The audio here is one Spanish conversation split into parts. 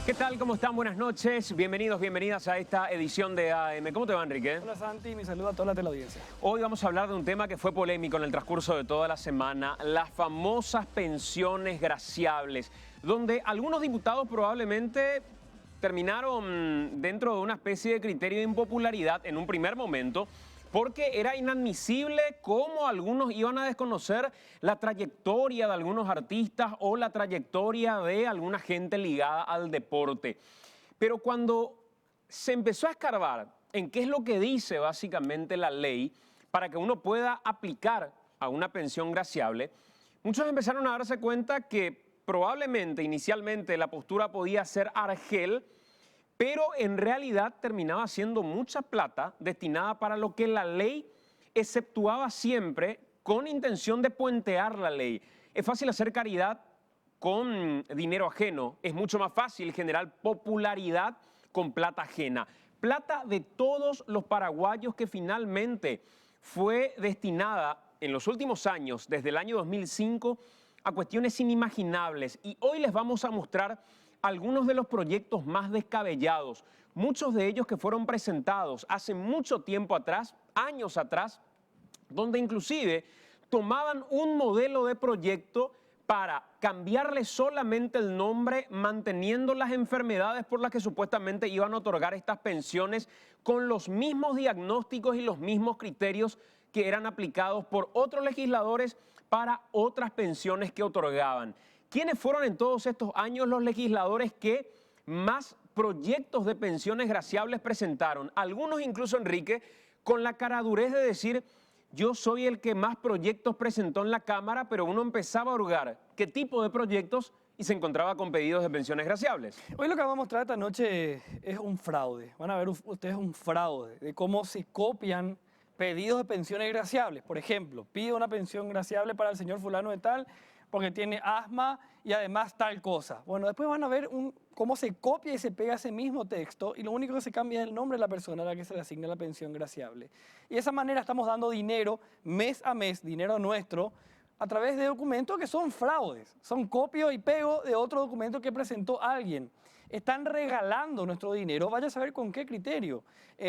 ¿Qué tal? ¿Cómo están? Buenas noches. Bienvenidos, bienvenidas a esta edición de AM. ¿Cómo te va, Enrique? Hola Santi, mi saludo a toda la teleaudiencia. Hoy vamos a hablar de un tema que fue polémico en el transcurso de toda la semana, las famosas pensiones graciables, donde algunos diputados probablemente terminaron dentro de una especie de criterio de impopularidad en un primer momento, porque era inadmisible cómo algunos iban a desconocer la trayectoria de algunos artistas o la trayectoria de alguna gente ligada al deporte. Pero cuando se empezó a escarbar en qué es lo que dice básicamente la ley para que uno pueda aplicar a una pensión graciable, muchos empezaron a darse cuenta que probablemente inicialmente la postura podía ser argel, pero en realidad terminaba siendo mucha plata destinada para lo que la ley exceptuaba siempre con intención de puentear la ley. Es fácil hacer caridad con dinero ajeno, es mucho más fácil generar popularidad con plata ajena. Plata de todos los paraguayos que finalmente fue destinada en los últimos años, desde el año 2005, a cuestiones inimaginables. Y hoy les vamos a mostrar algunos de los proyectos más descabellados, muchos de ellos que fueron presentados hace mucho tiempo atrás, años atrás, donde inclusive tomaban un modelo de proyecto para cambiarle solamente el nombre, manteniendo las enfermedades por las que supuestamente iban a otorgar estas pensiones con los mismos diagnósticos y los mismos criterios que eran aplicados por otros legisladores para otras pensiones que otorgaban. ¿Quiénes fueron en todos estos años los legisladores que más proyectos de pensiones graciables presentaron? Algunos incluso, Enrique, con la caradurez de decir: yo soy el que más proyectos presentó en la Cámara, pero uno empezaba a hurgar qué tipo de proyectos y se encontraba con pedidos de pensiones graciables. Hoy lo que vamos a mostrar esta noche es un fraude. Van a ver ustedes un fraude de cómo se copian pedidos de pensiones graciables. Por ejemplo, pido una pensión graciable para el señor fulano de tal porque tiene asma y además tal cosa. Bueno, después van a ver cómo se copia y se pega ese mismo texto y lo único que se cambia es el nombre de la persona a la que se le asigna la pensión graciable. Y de esa manera estamos dando dinero mes a mes, dinero nuestro, a través de documentos que son fraudes, son copio y pego de otro documento que presentó alguien. Están regalando nuestro dinero, vaya a saber con qué criterio.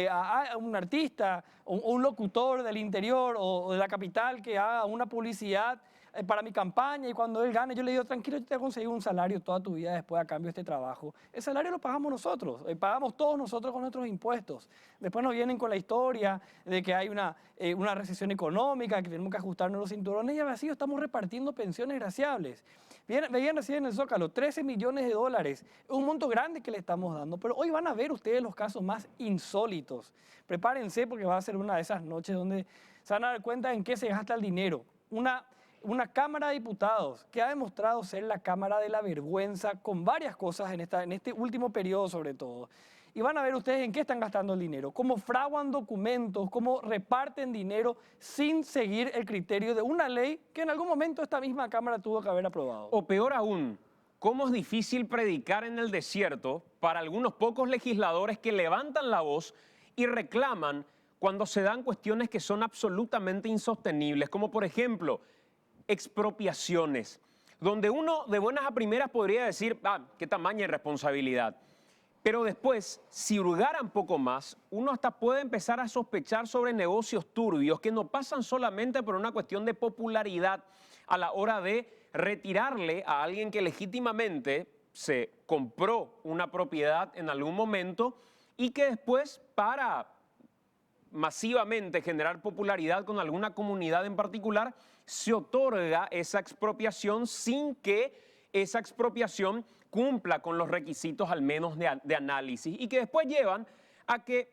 A un artista o un locutor del interior o de la capital que haga una publicidad para mi campaña y cuando él gane yo le digo: tranquilo, yo te voy a conseguir un salario toda tu vida después a cambio de este trabajo. El salario lo pagamos nosotros, pagamos todos nosotros con nuestros impuestos. Después nos vienen con la historia de que hay una recesión económica, que tenemos que ajustarnos los cinturones y así estamos repartiendo pensiones graciables. Veían recién en el Zócalo, 13 millones de dólares, un monto grande que le estamos dando, pero hoy van a ver ustedes los casos más insólitos. Prepárense porque va a ser una de esas noches donde se van a dar cuenta en qué se gasta el dinero. Una Cámara de Diputados que ha demostrado ser la Cámara de la vergüenza con varias cosas en este último periodo sobre todo. Y van a ver ustedes en qué están gastando el dinero, cómo fraguan documentos, cómo reparten dinero sin seguir el criterio de una ley que en algún momento esta misma Cámara tuvo que haber aprobado. O peor aún, cómo es difícil predicar en el desierto para algunos pocos legisladores que levantan la voz y reclaman cuando se dan cuestiones que son absolutamente insostenibles, como por ejemplo expropiaciones, donde uno de buenas a primeras podría decir: qué tamaña irresponsabilidad. Pero después, si hurgaran un poco más, uno hasta puede empezar a sospechar sobre negocios turbios que no pasan solamente por una cuestión de popularidad a la hora de retirarle a alguien que legítimamente se compró una propiedad en algún momento y que después, para masivamente generar popularidad con alguna comunidad en particular, se otorga esa expropiación sin que esa expropiación cumpla con los requisitos al menos de análisis y que después llevan a que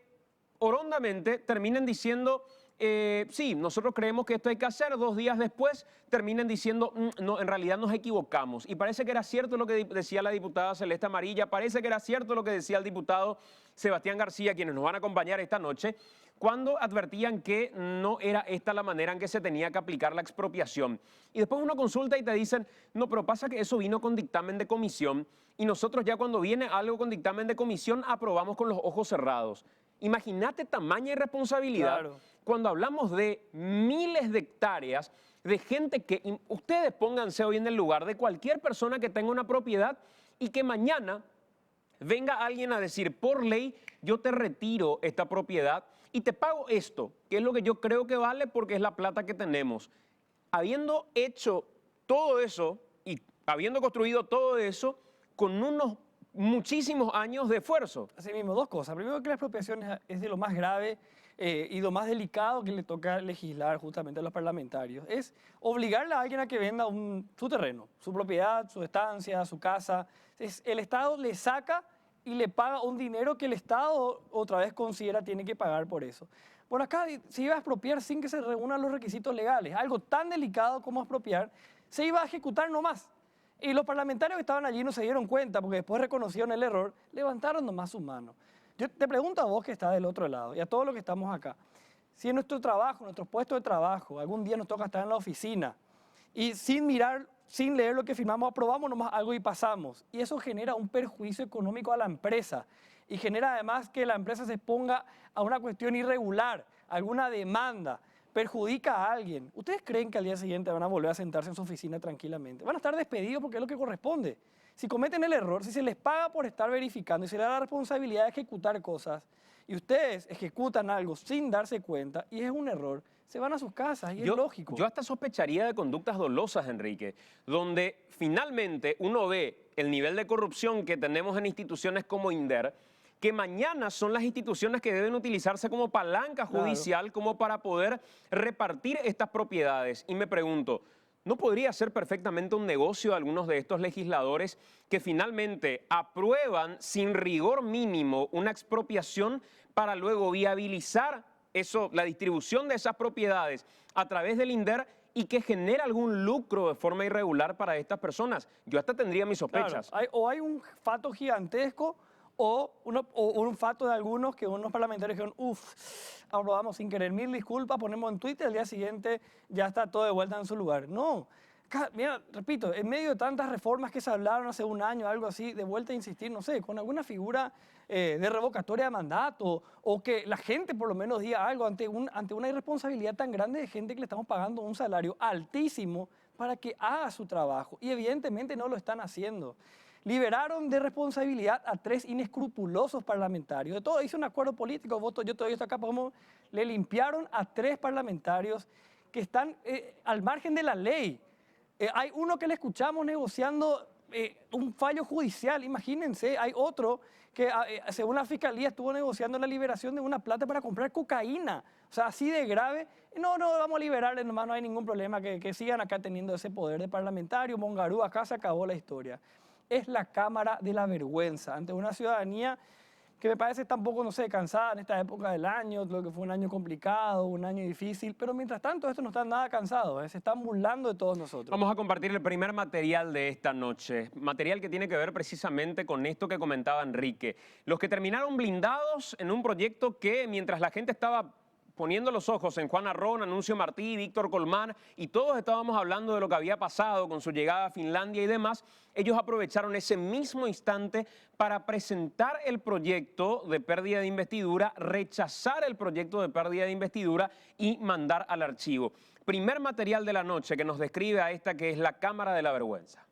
horondamente terminen diciendo: sí, nosotros creemos que esto hay que hacer. 2 días después terminen diciendo: no, en realidad nos equivocamos. Y parece que era cierto lo que decía la diputada Celeste Amarilla, parece que era cierto lo que decía el diputado Sebastián García, quienes nos van a acompañar esta noche, cuando advertían que no era esta la manera en que se tenía que aplicar la expropiación. Y después uno consulta y te dicen: no, pero pasa que eso vino con dictamen de comisión y nosotros ya cuando viene algo con dictamen de comisión aprobamos con los ojos cerrados. Imagínate tamaña irresponsabilidad. Claro. Cuando hablamos de miles de hectáreas de gente que, ustedes pónganse hoy en el lugar de cualquier persona que tenga una propiedad y que mañana venga alguien a decir, por ley, yo te retiro esta propiedad y te pago esto, que es lo que yo creo que vale porque es la plata que tenemos. Habiendo hecho todo eso y habiendo construido todo eso con unos muchísimos años de esfuerzo. Así mismo, dos cosas. Primero, que la expropiación es de lo más grave y lo más delicado que le toca legislar justamente a los parlamentarios. Es obligarle a alguien a que venda su terreno, su propiedad, su estancia, su casa. El Estado le saca y le paga un dinero que el Estado otra vez considera tiene que pagar por eso. Por acá se iba a expropiar sin que se reúnan los requisitos legales. Algo tan delicado como expropiar se iba a ejecutar nomás. Y los parlamentarios que estaban allí no se dieron cuenta porque después reconocieron el error, levantaron nomás sus manos. Yo te pregunto a vos que estás del otro lado y a todos los que estamos acá, si en nuestro trabajo, nuestro puesto de trabajo, algún día nos toca estar en la oficina y sin mirar, sin leer lo que firmamos, aprobamos nomás algo y pasamos. Y eso genera un perjuicio económico a la empresa y genera además que la empresa se exponga a una cuestión irregular, alguna demanda, perjudica a alguien. ¿Ustedes creen que al día siguiente van a volver a sentarse en su oficina tranquilamente? Van a estar despedidos porque es lo que corresponde. Si cometen el error, si se les paga por estar verificando y se les da la responsabilidad de ejecutar cosas y ustedes ejecutan algo sin darse cuenta y es un error, se van a sus casas y es lógico. Yo hasta sospecharía de conductas dolosas, Enrique, donde finalmente uno ve el nivel de corrupción que tenemos en instituciones como INDER, que mañana son las instituciones que deben utilizarse como palanca judicial, como para poder repartir estas propiedades. Y me pregunto, ¿no podría ser perfectamente un negocio de algunos de estos legisladores que finalmente aprueban sin rigor mínimo una expropiación para luego viabilizar eso, la distribución de esas propiedades a través del INDER y que genera algún lucro de forma irregular para estas personas? Yo hasta tendría mis sospechas. Claro, hay un fato gigantesco o un fato de algunos que unos parlamentarios dijeron, aprobamos sin querer, mil disculpas, ponemos en Twitter, al día siguiente ya está todo de vuelta en su lugar. No, mira, repito, en medio de tantas reformas que se hablaron hace un año, algo así, de vuelta a insistir, no sé, con alguna figura de revocatoria de mandato o que la gente por lo menos diga algo ante una irresponsabilidad tan grande de gente que le estamos pagando un salario altísimo para que haga su trabajo y evidentemente no lo están haciendo. Liberaron de responsabilidad a 3 inescrupulosos parlamentarios. De todo, hizo un acuerdo político, yo todavía estoy acá, le limpiaron a 3 parlamentarios que están al margen de la ley. Hay uno que le escuchamos negociando un fallo judicial, imagínense. Hay otro que según la fiscalía estuvo negociando la liberación de una plata para comprar cocaína. O sea, así de grave. No, vamos a liberarles nomás, no hay ningún problema, que sigan acá teniendo ese poder de parlamentario. Mongarú, acá se acabó la historia. Es la cámara de la vergüenza ante una ciudadanía que me parece tampoco, no sé, cansada en esta época del año, lo que fue un año complicado, un año difícil, pero mientras tanto estos no están nada cansados, se están burlando de todos nosotros. Vamos a compartir el primer material de esta noche, material que tiene que ver precisamente con esto que comentaba Enrique. Los que terminaron blindados en un proyecto que mientras la gente estaba poniendo los ojos en Juan Arrón, Anuncio Martí, Víctor Colmán, y todos estábamos hablando de lo que había pasado con su llegada a Finlandia y demás, ellos aprovecharon ese mismo instante para presentar el proyecto de pérdida de investidura, rechazar el proyecto de pérdida de investidura y mandar al archivo. Primer material de la noche que nos describe a esta que es la Cámara de la Vergüenza.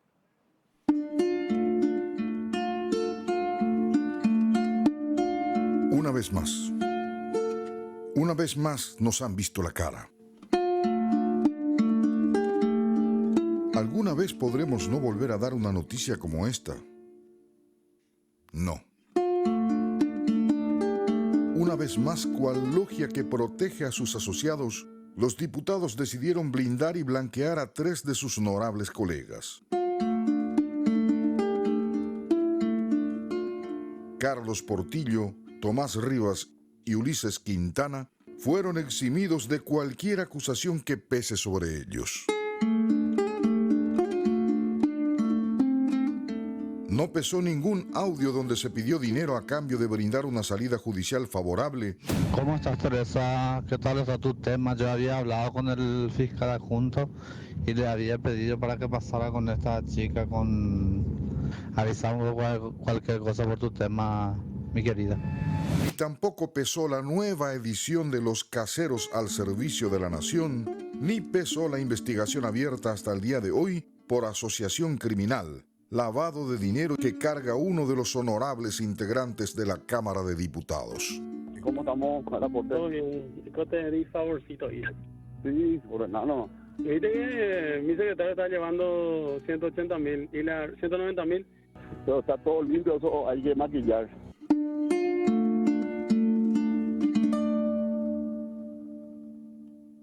Una vez más nos han visto la cara. ¿Alguna vez podremos no volver a dar una noticia como esta? No. Una vez más, cual logia que protege a sus asociados, los diputados decidieron blindar y blanquear a 3 de sus honorables colegas. Carlos Portillo, Tomás Rivas y Ulises Quintana fueron eximidos de cualquier acusación que pese sobre ellos. No pesó ningún audio donde se pidió dinero a cambio de brindar una salida judicial favorable. ¿Cómo estás, Teresa? ¿Qué tal está tu tema? Yo había hablado con el fiscal adjunto y le había pedido para que pasara con esta chica, avisando cualquier cosa por tu tema, mi querida. Y tampoco pesó la nueva edición de Los Caseros al Servicio de la Nación, ni pesó la investigación abierta hasta el día de hoy por asociación criminal, lavado de dinero que carga uno de los honorables integrantes de la Cámara de Diputados. ¿Cómo estamos con la corte? Todo bien, yo te di favorcito ahí. Sí, ordenado. Viste que mi secretario está llevando 180.000 y la 190.000. Pero está todo limpio, eso hay que maquillar.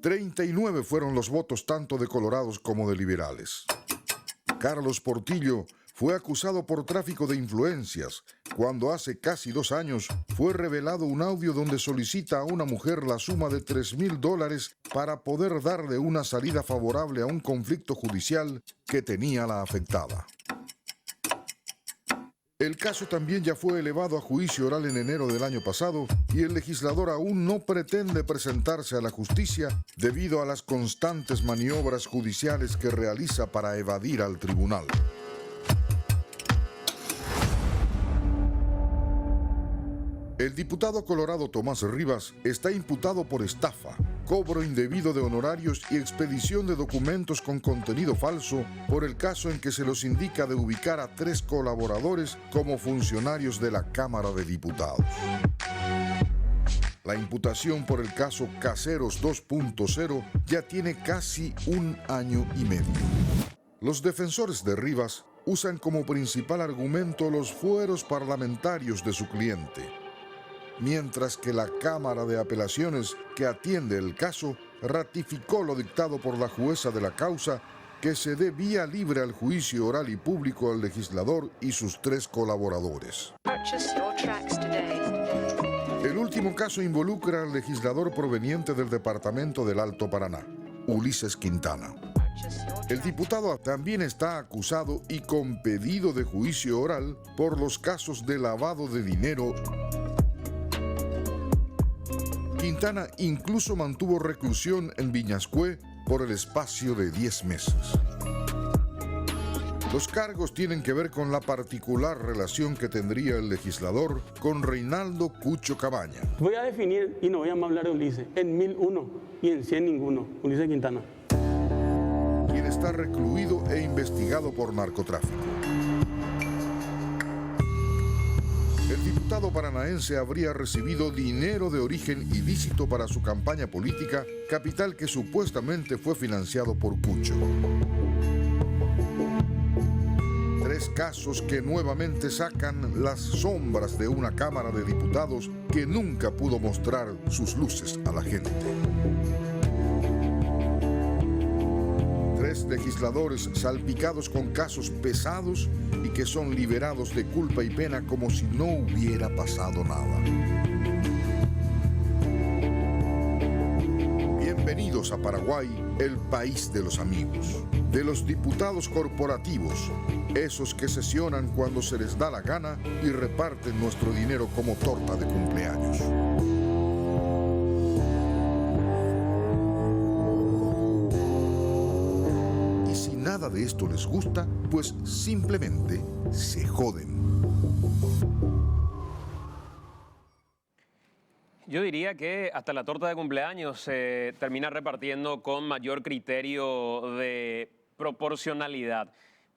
...39 fueron los votos tanto de colorados como de liberales. Carlos Portillo fue acusado por tráfico de influencias cuando hace casi 2 años fue revelado un audio donde solicita a una mujer la suma de $3,000 para poder darle una salida favorable a un conflicto judicial que tenía la afectada. El caso también ya fue elevado a juicio oral en enero del año pasado y el legislador aún no pretende presentarse a la justicia debido a las constantes maniobras judiciales que realiza para evadir al tribunal. El diputado colorado Tomás Rivas está imputado por estafa, cobro indebido de honorarios y expedición de documentos con contenido falso por el caso en que se los indica de ubicar a 3 colaboradores como funcionarios de la Cámara de Diputados. La imputación por el caso Caseros 2.0 ya tiene casi 1 año y medio. Los defensores de Rivas usan como principal argumento los fueros parlamentarios de su cliente, mientras que la Cámara de Apelaciones que atiende el caso ratificó lo dictado por la jueza de la causa, que se dé vía libre al juicio oral y público al legislador y sus 3 colaboradores. El último caso involucra al legislador proveniente del departamento del Alto Paraná, Ulises Quintana. El diputado también está acusado y con pedido de juicio oral por los casos de lavado de dinero. Quintana incluso mantuvo reclusión en Viñascué por el espacio de 10 meses. Los cargos tienen que ver con la particular relación que tendría el legislador con Reinaldo Cucho Cabaña. Voy a definir, y no voy a más hablar de Ulises, en 1001 y en 100 ninguno, Ulises Quintana. Quien está recluido e investigado por narcotráfico. El diputado paranaense habría recibido dinero de origen ilícito para su campaña política, capital que supuestamente fue financiado por Cucho. 3 casos que nuevamente sacan las sombras de una Cámara de Diputados que nunca pudo mostrar sus luces a la gente. 3 legisladores salpicados con casos pesados y que son liberados de culpa y pena como si no hubiera pasado nada. Bienvenidos a Paraguay, el país de los amigos, de los diputados corporativos, esos que sesionan cuando se les da la gana y reparten nuestro dinero como torta de cumpleaños. Y si nada de esto les gusta, pues simplemente se joden. Yo diría que hasta la torta de cumpleaños se termina repartiendo con mayor criterio de proporcionalidad.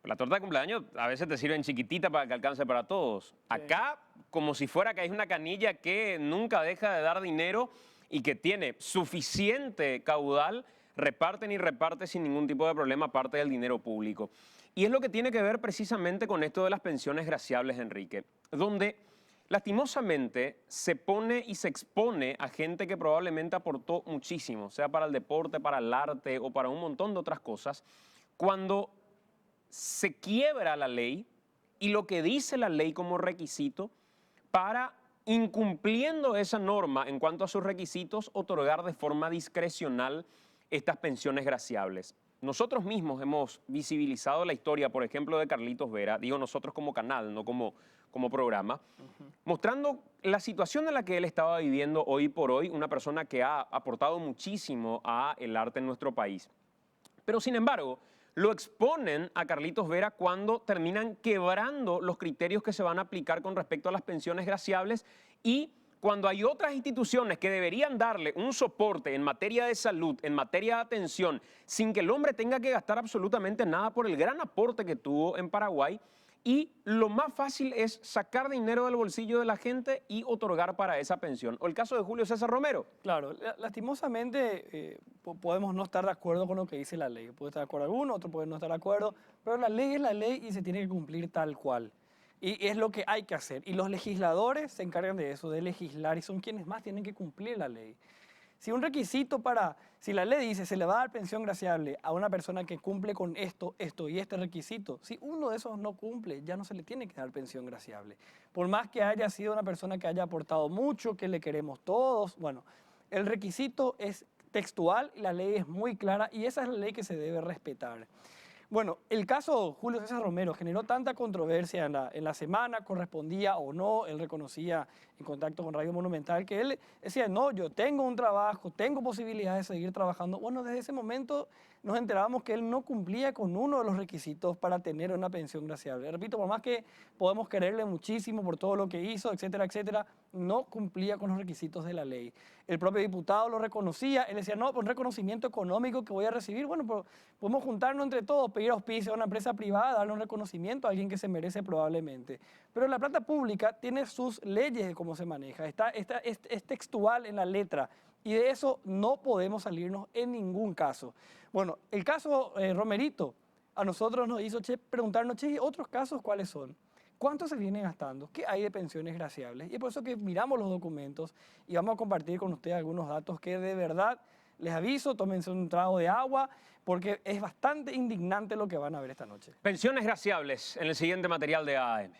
La torta de cumpleaños a veces te sirven chiquitita para que alcance para todos. Acá, como si fuera que hay una canilla que nunca deja de dar dinero y que tiene suficiente caudal, reparten y reparte sin ningún tipo de problema parte del dinero público. Y es lo que tiene que ver precisamente con esto de las pensiones graciables, Enrique, donde lastimosamente se pone y se expone a gente que probablemente aportó muchísimo, sea para el deporte, para el arte o para un montón de otras cosas, cuando se quiebra la ley y lo que dice la ley como requisito para, incumpliendo esa norma en cuanto a sus requisitos, otorgar de forma discrecional estas pensiones graciables. Nosotros mismos hemos visibilizado la historia, por ejemplo, de Carlitos Vera, digo nosotros como canal, no como programa, mostrando la situación en la que él estaba viviendo hoy por hoy, una persona que ha aportado muchísimo al arte en nuestro país. Pero sin embargo, lo exponen a Carlitos Vera cuando terminan quebrando los criterios que se van a aplicar con respecto a las pensiones graciables y cuando hay otras instituciones que deberían darle un soporte en materia de salud, en materia de atención, sin que el hombre tenga que gastar absolutamente nada por el gran aporte que tuvo en Paraguay. Y lo más fácil es sacar dinero del bolsillo de la gente y otorgar para esa pensión. O el caso de Julio César Romero. Claro, lastimosamente podemos no estar de acuerdo con lo que dice la ley. Puede estar de acuerdo alguno, otro puede no estar de acuerdo, pero la ley es la ley y se tiene que cumplir tal cual. Y es lo que hay que hacer. Y los legisladores se encargan de eso, de legislar, y son quienes más tienen que cumplir la ley. Si la ley dice se le va a dar pensión graciable a una persona que cumple con esto y este requisito, si uno de esos no cumple, ya no se le tiene que dar pensión graciable. Por más que haya sido una persona que haya aportado mucho, que le queremos todos, bueno, el requisito es textual y la ley es muy clara y esa es la ley que se debe respetar. Bueno, el caso Julio César Romero generó tanta controversia en la semana, correspondía o no, él reconocía en contacto con Radio Monumental que él decía, no, yo tengo un trabajo, tengo posibilidades de seguir trabajando. Bueno, desde ese momento nos enterábamos que él no cumplía con uno de los requisitos para tener una pensión graciable. Repito, por más que podemos quererle muchísimo por todo lo que hizo, etcétera, etcétera, no cumplía con los requisitos de la ley. El propio diputado lo reconocía, él decía, no, por un reconocimiento económico que voy a recibir, bueno, pues podemos juntarnos entre todos, pedir auspicio a una empresa privada, darle un reconocimiento a alguien que se merece probablemente. Pero la plata pública tiene sus leyes de cómo se maneja, es textual en la letra y de eso no podemos salirnos en ningún caso. Bueno, el caso Romerito a nosotros nos hizo preguntarnos, ¿otros casos cuáles son? ¿Cuánto se viene gastando? ¿Qué hay de pensiones graciables? Y es por eso que miramos los documentos y vamos a compartir con ustedes algunos datos que de verdad, les aviso, tómense un trago de agua, porque es bastante indignante lo que van a ver esta noche. Pensiones graciables en el siguiente material de AM.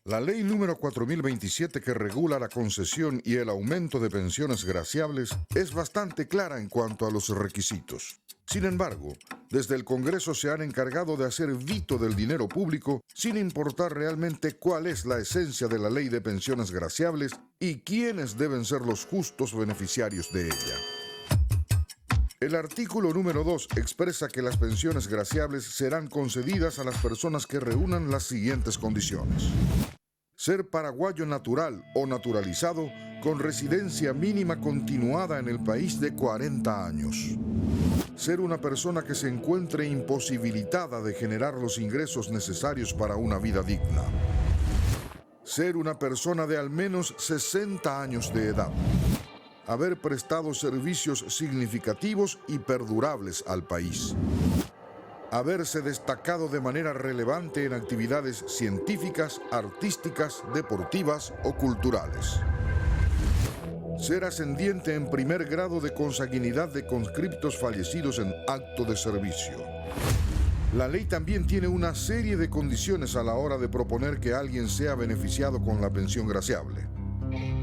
La ley número 4027 que regula la concesión y el aumento de pensiones graciables es bastante clara en cuanto a los requisitos. Sin embargo, desde el Congreso se han encargado de hacer vito del dinero público sin importar realmente cuál es la esencia de la ley de pensiones graciables y quiénes deben ser los justos beneficiarios de ella. El artículo número 2 expresa que las pensiones graciables serán concedidas a las personas que reúnan las siguientes condiciones: ser paraguayo natural o naturalizado con residencia mínima continuada en el país de 40 años. Ser una persona que se encuentre imposibilitada de generar los ingresos necesarios para una vida digna. Ser una persona de al menos 60 años de edad. Haber prestado servicios significativos y perdurables al país. Haberse destacado de manera relevante en actividades científicas, artísticas, deportivas o culturales. Ser ascendiente en primer grado de consanguinidad de conscriptos fallecidos en acto de servicio. La ley también tiene una serie de condiciones a la hora de proponer que alguien sea beneficiado con la pensión graciable.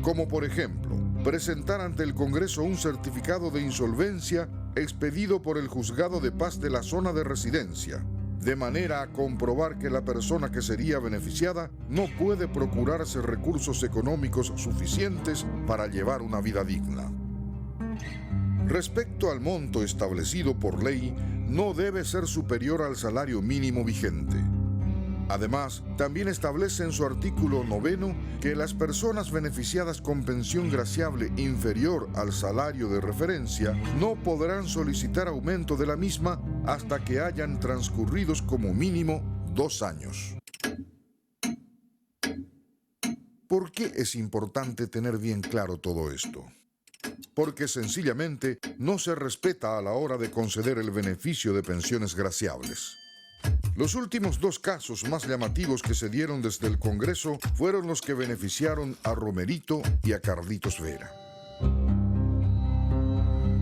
Como por ejemplo, presentar ante el Congreso un certificado de insolvencia expedido por el Juzgado de Paz de la zona de residencia, de manera a comprobar que la persona que sería beneficiada no puede procurarse recursos económicos suficientes para llevar una vida digna. Respecto al monto establecido por ley, no debe ser superior al salario mínimo vigente. Además, también establece en su artículo 9 que las personas beneficiadas con pensión graciable inferior al salario de referencia no podrán solicitar aumento de la misma hasta que hayan transcurridos como mínimo 2 años. ¿Por qué es importante tener bien claro todo esto? Porque sencillamente no se respeta a la hora de conceder el beneficio de pensiones graciables. Los últimos 2 casos más llamativos que se dieron desde el Congreso fueron los que beneficiaron a Romerito y a Carlitos Vera.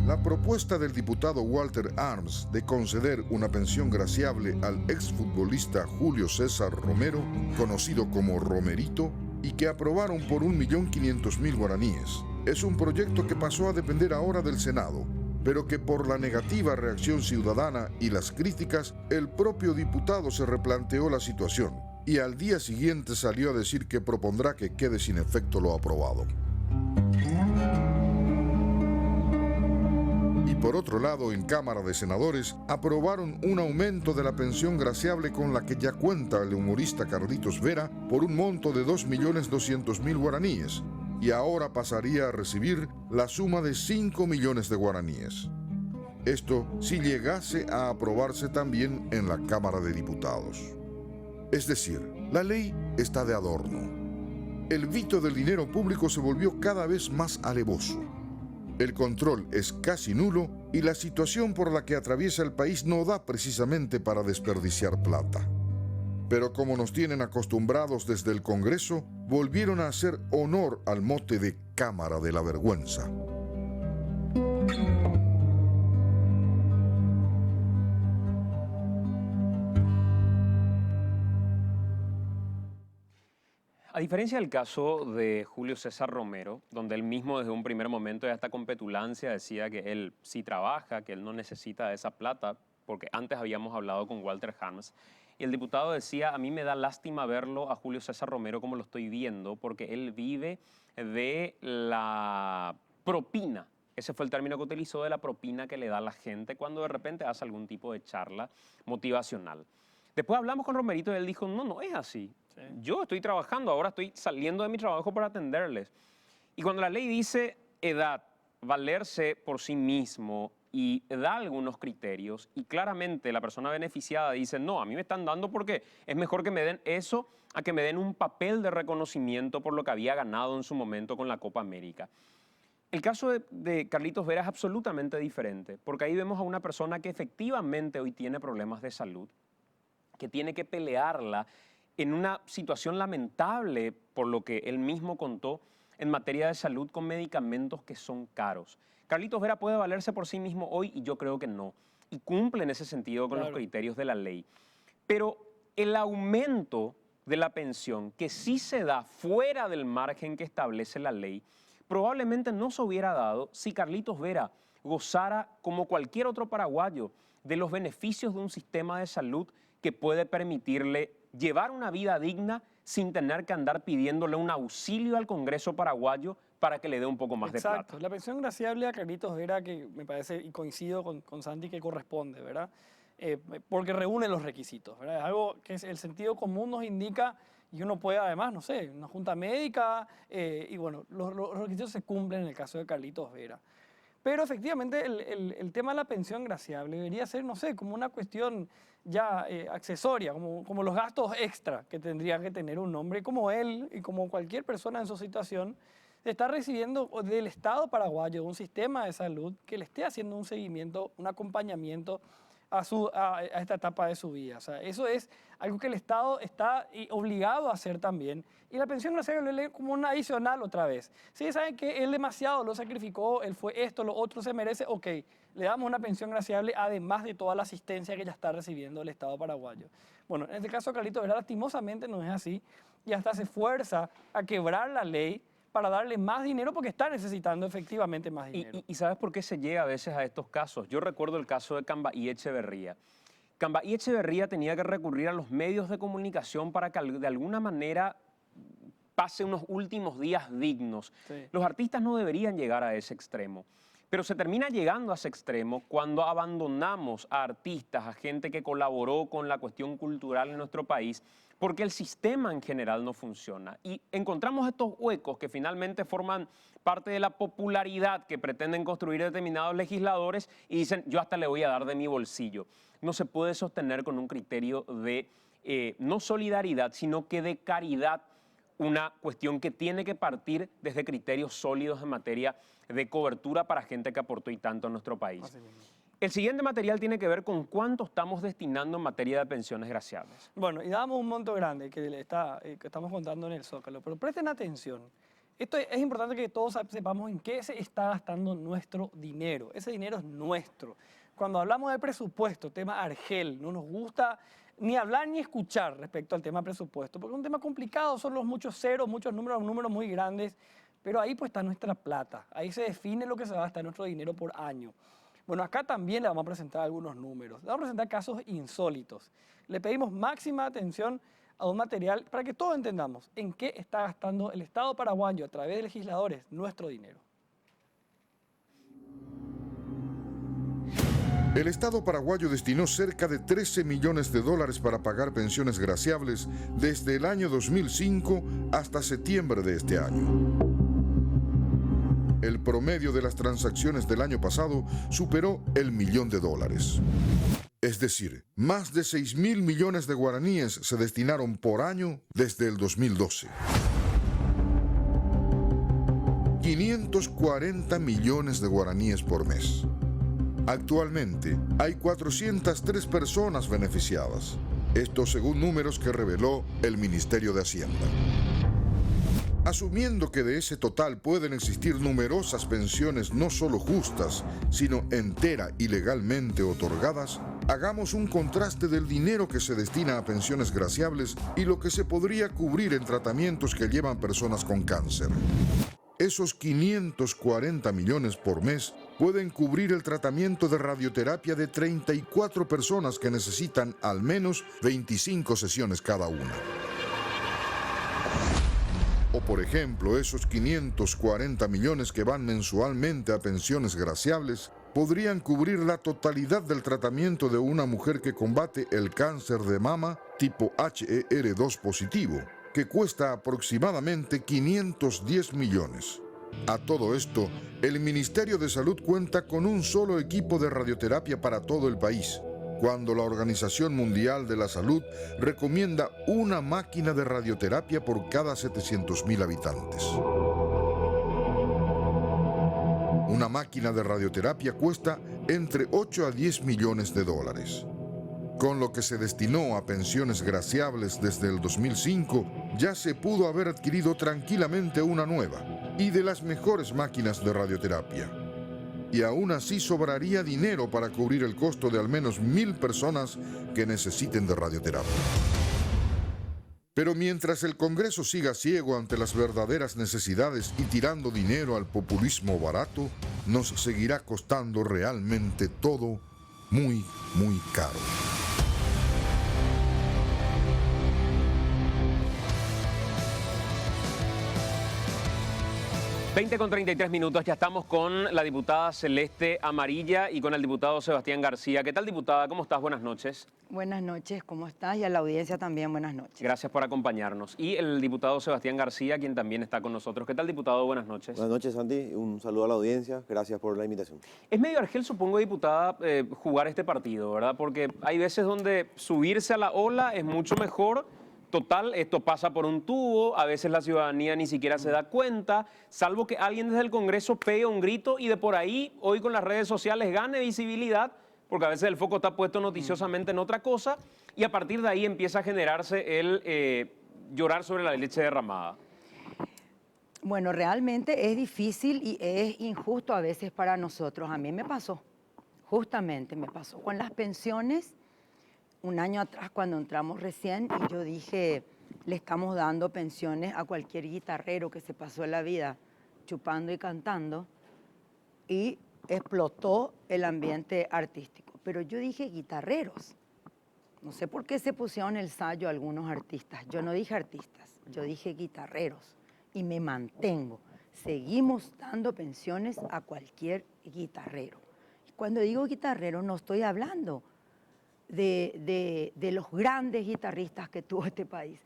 La propuesta del diputado Walter Arms de conceder una pensión graciable al exfutbolista Julio César Romero, conocido como Romerito, y que aprobaron por 1.500.000 guaraníes, es un proyecto que pasó a depender ahora del Senado, pero que por la negativa reacción ciudadana y las críticas, el propio diputado se replanteó la situación y al día siguiente salió a decir que propondrá que quede sin efecto lo aprobado. Y por otro lado, en Cámara de Senadores, aprobaron un aumento de la pensión graciable con la que ya cuenta el humorista Carlitos Vera por un monto de 2.200.000 guaraníes, y ahora pasaría a recibir la suma de 5 millones de guaraníes. Esto si llegase a aprobarse también en la Cámara de Diputados. Es decir, la ley está de adorno. El vito del dinero público se volvió cada vez más alevoso. El control es casi nulo y la situación por la que atraviesa el país no da precisamente para desperdiciar plata. Pero como nos tienen acostumbrados desde el Congreso, volvieron a hacer honor al mote de Cámara de la Vergüenza. A diferencia del caso de Julio César Romero, donde él mismo desde un primer momento de esta competulancia decía que él sí trabaja, que él no necesita esa plata, porque antes habíamos hablado con Walter Harms, y el diputado decía, a mí me da lástima verlo a Julio César Romero como lo estoy viendo, porque él vive de la propina. Ese fue el término que utilizó, de la propina que le da la gente cuando de repente hace algún tipo de charla motivacional. Después hablamos con Romerito y él dijo, no, no es así. Sí. Yo estoy trabajando, ahora estoy saliendo de mi trabajo para atenderles. Y cuando la ley dice edad, valerse por sí mismo y da algunos criterios, y claramente la persona beneficiada dice, no, a mí me están dando porque es mejor que me den eso a que me den un papel de reconocimiento por lo que había ganado en su momento con la Copa América. El caso de Carlitos Vera es absolutamente diferente, porque ahí vemos a una persona que efectivamente hoy tiene problemas de salud, que tiene que pelearla en una situación lamentable, por lo que él mismo contó, en materia de salud con medicamentos que son caros. Carlitos Vera puede valerse por sí mismo hoy y yo creo que no. Y cumple en ese sentido con los criterios de la ley. Pero el aumento de la pensión, que sí se da fuera del margen que establece la ley, probablemente no se hubiera dado si Carlitos Vera gozara, como cualquier otro paraguayo, de los beneficios de un sistema de salud que puede permitirle llevar una vida digna sin tener que andar pidiéndole un auxilio al Congreso paraguayo para que le dé un poco más de plata. Exacto. La pensión graciable a Carlitos Vera, que me parece, y coincido con Santi, que corresponde, ¿verdad? Porque reúne los requisitos, ¿verdad? Es algo que el sentido común nos indica, y uno puede además, no sé, una junta médica, y bueno, los requisitos se cumplen en el caso de Carlitos Vera. Pero efectivamente el tema de la pensión graciable debería ser, no sé, como una cuestión ya accesoria, como los gastos extra que tendría que tener un hombre como él y como cualquier persona en su situación, de estar recibiendo del Estado paraguayo un sistema de salud que le esté haciendo un seguimiento, un acompañamiento a esta etapa de su vida. O sea, eso es algo que el Estado está obligado a hacer también. Y la pensión graciable es como una adicional otra vez. Si saben que él demasiado lo sacrificó, él fue esto, lo otro se merece, ok, le damos una pensión graciable además de toda la asistencia que ya está recibiendo el Estado paraguayo. Bueno, en este caso Carlitos Vera lastimosamente no es así y hasta se esfuerza a quebrar la ley para darle más dinero porque está necesitando efectivamente más dinero. ¿Y sabes por qué se llega a veces a estos casos? Yo recuerdo el caso de Cambaí Echeverría. Cambaí Echeverría tenía que recurrir a los medios de comunicación para que de alguna manera pase unos últimos días dignos. Sí. Los artistas no deberían llegar a ese extremo. Pero se termina llegando a ese extremo cuando abandonamos a artistas, a gente que colaboró con la cuestión cultural en nuestro país, porque el sistema en general no funciona. Y encontramos estos huecos que finalmente forman parte de la popularidad que pretenden construir determinados legisladores y dicen, yo hasta le voy a dar de mi bolsillo. No se puede sostener con un criterio de no solidaridad, sino que de caridad, una cuestión que tiene que partir desde criterios sólidos en materia de cobertura para gente que aportó y tanto a nuestro país. El siguiente material tiene que ver con cuánto estamos destinando en materia de pensiones graciables. Bueno, y damos un monto grande que estamos contando en el Zócalo, pero presten atención. Esto es importante que todos sepamos en qué se está gastando nuestro dinero. Ese dinero es nuestro. Cuando hablamos de presupuesto, tema Argel, no nos gusta ni hablar ni escuchar respecto al tema presupuesto, porque es un tema complicado, son los muchos ceros, muchos números muy grandes, pero ahí pues está nuestra plata, ahí se define lo que se va a gastar nuestro dinero por año. Bueno, acá también le vamos a presentar algunos números, le vamos a presentar casos insólitos. Le pedimos máxima atención a un material para que todos entendamos en qué está gastando el Estado paraguayo a través de legisladores nuestro dinero. El Estado paraguayo destinó cerca de 13 millones de dólares para pagar pensiones graciables desde el año 2005 hasta septiembre de este año. El promedio de las transacciones del año pasado superó el $1.000.000. Es decir, más de 6.000 millones de guaraníes se destinaron por año desde el 2012. 540 millones de guaraníes por mes. Actualmente hay 403 personas beneficiadas. Esto según números que reveló el Ministerio de Hacienda. Asumiendo que de ese total pueden existir numerosas pensiones no solo justas, sino entera y legalmente otorgadas, hagamos un contraste del dinero que se destina a pensiones graciables y lo que se podría cubrir en tratamientos que llevan personas con cáncer. Esos 540 millones por mes pueden cubrir el tratamiento de radioterapia de 34 personas que necesitan al menos 25 sesiones cada una. O por ejemplo, esos 540 millones que van mensualmente a pensiones graciables podrían cubrir la totalidad del tratamiento de una mujer que combate el cáncer de mama tipo HER2 positivo, que cuesta aproximadamente 510 millones. A todo esto, el Ministerio de Salud cuenta con un solo equipo de radioterapia para todo el país, cuando la Organización Mundial de la Salud recomienda una máquina de radioterapia por cada 700.000 habitantes. Una máquina de radioterapia cuesta entre 8 a 10 millones de dólares. Con lo que se destinó a pensiones graciables desde el 2005, ya se pudo haber adquirido tranquilamente una nueva y de las mejores máquinas de radioterapia. Y aún así sobraría dinero para cubrir el costo de al menos 1.000 personas que necesiten de radioterapia. Pero mientras el Congreso siga ciego ante las verdaderas necesidades y tirando dinero al populismo barato, nos seguirá costando realmente todo muy, muy caro. 20:33, ya estamos con la diputada Celeste Amarilla y con el diputado Sebastián García. ¿Qué tal, diputada? ¿Cómo estás? Buenas noches. Buenas noches, ¿cómo estás? Y a la audiencia también, buenas noches. Gracias por acompañarnos. Y el diputado Sebastián García, quien también está con nosotros. ¿Qué tal, diputado? Buenas noches. Buenas noches, Santi. Un saludo a la audiencia. Gracias por la invitación. Es medio argel, supongo, diputada, jugar este partido, ¿verdad? Porque hay veces donde subirse a la ola es mucho mejor. Total, esto pasa por un tubo, a veces la ciudadanía ni siquiera se da cuenta, salvo que alguien desde el Congreso pegue un grito y de por ahí, hoy con las redes sociales, gane visibilidad, porque a veces el foco está puesto noticiosamente en otra cosa, y a partir de ahí empieza a generarse el llorar sobre la leche derramada. Bueno, realmente es difícil y es injusto a veces para nosotros. A mí me pasó, justamente me pasó con las pensiones. Un año atrás, cuando entramos recién, y yo dije, le estamos dando pensiones a cualquier guitarrero que se pasó en la vida chupando y cantando, y explotó el ambiente artístico. Pero yo dije guitarreros. No sé por qué se pusieron el sayo algunos artistas. Yo no dije artistas, yo dije guitarreros. Y me mantengo. Seguimos dando pensiones a cualquier guitarrero. Y cuando digo guitarrero, no estoy hablando de los grandes guitarristas que tuvo este país.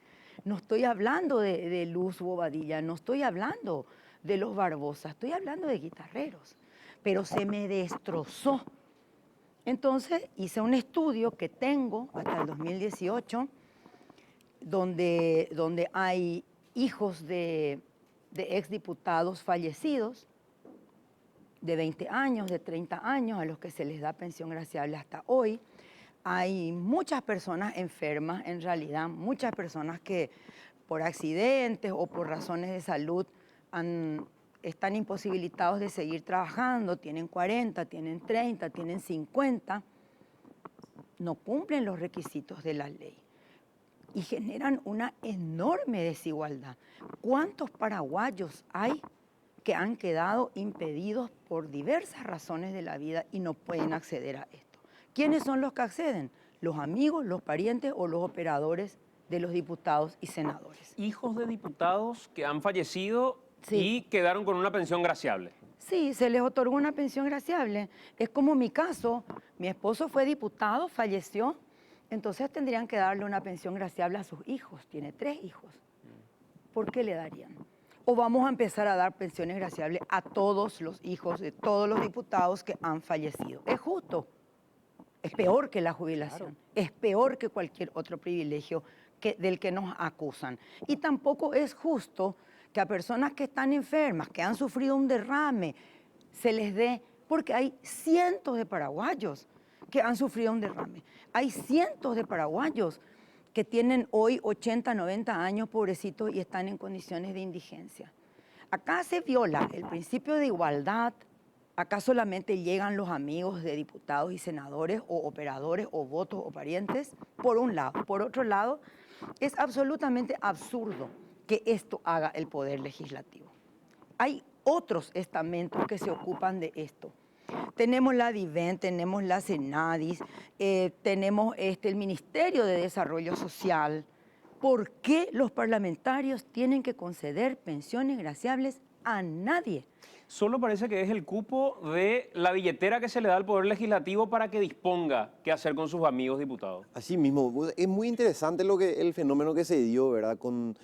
No estoy hablando de Luz Bobadilla, no estoy hablando de los Barbosa, estoy hablando de guitarreros. Pero se me destrozó. Entonces hice un estudio que tengo hasta el 2018, donde hay hijos de exdiputados fallecidos, de 20 años, de 30 años, a los que se les da pensión graciable hasta hoy. Hay muchas personas enfermas, en realidad, muchas personas que por accidentes o por razones de salud están imposibilitados de seguir trabajando, tienen 40, tienen 30, tienen 50, no cumplen los requisitos de la ley y generan una enorme desigualdad. ¿Cuántos paraguayos hay que han quedado impedidos por diversas razones de la vida y no pueden acceder a esto? ¿Quiénes son los que acceden? Los amigos, los parientes o los operadores de los diputados y senadores. Hijos de diputados que han fallecido Sí. y quedaron con una pensión graciable. Sí, se les otorgó una pensión graciable. Es como mi caso, Mi esposo fue diputado, falleció, entonces tendrían que darle una pensión graciable a sus hijos. Tiene 3 hijos. ¿Por qué le darían? O vamos a empezar a dar pensiones graciables a todos los hijos de todos los diputados que han fallecido. ¿Es justo? Es peor que la jubilación, es peor que cualquier otro privilegio del que nos acusan. Y tampoco es justo que a personas que están enfermas, que han sufrido un derrame, se les dé, porque hay cientos de paraguayos que han sufrido un derrame. Hay cientos de paraguayos que tienen hoy 80, 90 años, pobrecitos, y están en condiciones de indigencia. Acá se viola el principio de igualdad. Acá solamente llegan los amigos de diputados y senadores o operadores o votos o parientes, por un lado. Por otro lado, es absolutamente absurdo que esto haga el Poder Legislativo. Hay otros estamentos que se ocupan de esto. Tenemos la DIVEN, tenemos la CENADIS, tenemos el Ministerio de Desarrollo Social. ¿Por qué los parlamentarios tienen que conceder pensiones graciables a nadie? Solo parece que es el cupo de la billetera que se le da al Poder Legislativo para que disponga qué hacer con sus amigos diputados. Así mismo, es muy interesante el fenómeno que se dio, ¿verdad? Con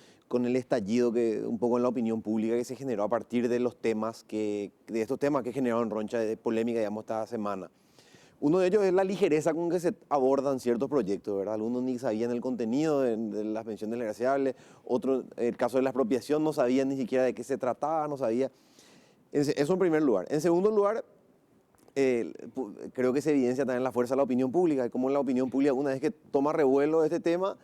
el estallido un poco en la opinión pública que se generó a partir de de estos temas que generaron roncha de polémica, digamos, esta semana. Uno de ellos es la ligereza con que se abordan ciertos proyectos, ¿verdad? Algunos ni sabían el contenido de las pensiones graciables, otro, el caso de la expropiación, no sabían ni siquiera de qué se trataba, no sabía. Eso en primer lugar. En segundo lugar, creo que se evidencia también la fuerza de la opinión pública, como la opinión pública, una vez que toma revuelo este tema,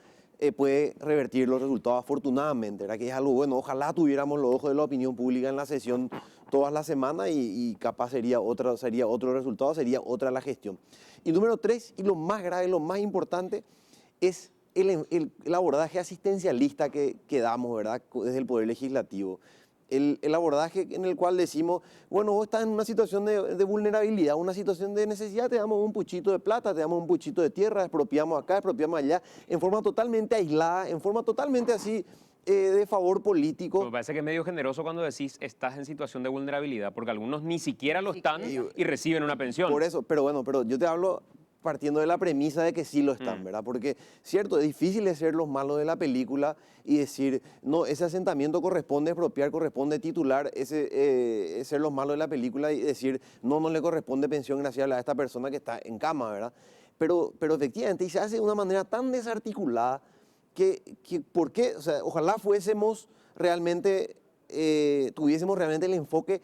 puede revertir los resultados afortunadamente, ¿verdad? Que es algo bueno. Ojalá tuviéramos los ojos de la opinión pública en la sesión todas las semanas y capaz sería otro resultado, sería otra la gestión. Y número 3, y lo más grave, lo más importante, es el abordaje asistencialista que damos, ¿verdad? Desde el Poder Legislativo. El abordaje en el cual decimos, bueno, vos estás en una situación de vulnerabilidad, una situación de necesidad, te damos un puchito de plata, te damos un puchito de tierra, expropiamos acá, expropiamos allá, en forma totalmente aislada, en forma totalmente así de favor político. Me parece que es medio generoso cuando decís estás en situación de vulnerabilidad, porque algunos ni siquiera lo están y reciben una pensión. Por eso, pero yo te hablo partiendo de la premisa de que sí lo están, ¿verdad? Porque, cierto, es difícil de ser los malos de la película y decir, no, ese asentamiento corresponde expropiar, corresponde titular, ser los malos de la película y decir, no le corresponde pensión graciable a esta persona que está en cama, ¿verdad? Pero efectivamente, y se hace de una manera tan desarticulada que ¿por qué? O sea, ojalá tuviésemos realmente el enfoque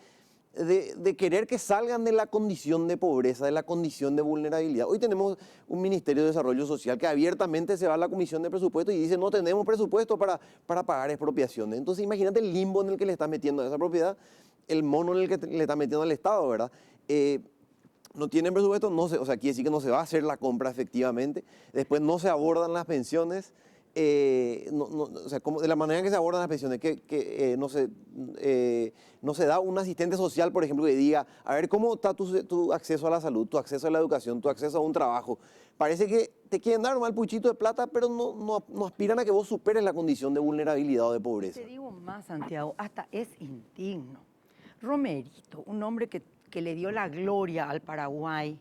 de querer que salgan de la condición de pobreza, de la condición de vulnerabilidad. Hoy tenemos un Ministerio de Desarrollo Social que abiertamente se va a la Comisión de Presupuesto y dice no tenemos presupuesto para pagar expropiaciones. Entonces imagínate el limbo en el que le está metiendo a esa propiedad, el mono en el que le está metiendo al Estado, ¿verdad? No tienen presupuesto, quiere decir que no se va a hacer la compra efectivamente, después no se abordan las pensiones, como de la manera en que se abordan las pensiones, no se da un asistente social, por ejemplo, que diga, a ver, ¿cómo está tu acceso a la salud, tu acceso a la educación, tu acceso a un trabajo? Parece que te quieren dar un mal puchito de plata, pero no aspiran a que vos superes la condición de vulnerabilidad o de pobreza. Te digo más, Santiago, hasta es indigno. Romerito, un hombre que le dio la gloria al Paraguay,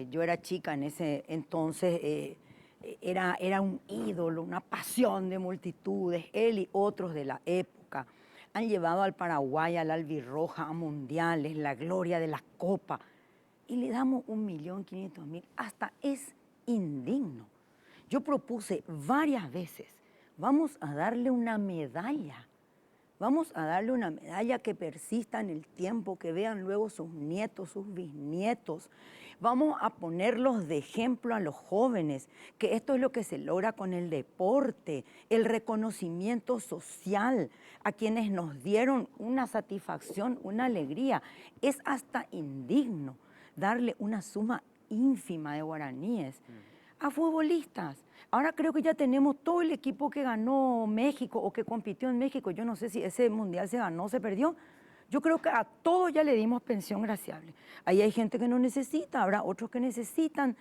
yo era chica en ese entonces, era un ídolo, una pasión de multitudes. Él y otros de la época han llevado al Paraguay, a la albirroja, a mundiales, la gloria de la copa. Y le damos 1.500.000. Hasta es indigno. Yo propuse varias veces, vamos a darle una medalla. Vamos a darle una medalla que persista en el tiempo, que vean luego sus nietos, sus bisnietos. Vamos a ponerlos de ejemplo a los jóvenes, que esto es lo que se logra con el deporte, el reconocimiento social a quienes nos dieron una satisfacción, una alegría. Es hasta indigno darle una suma ínfima de guaraníes a futbolistas. Ahora creo que ya tenemos todo el equipo que ganó México o que compitió en México. Yo no sé si ese mundial se ganó o se perdió. Yo creo que a todos ya le dimos pensión graciable. Ahí hay gente que no necesita, habrá otros que necesitan,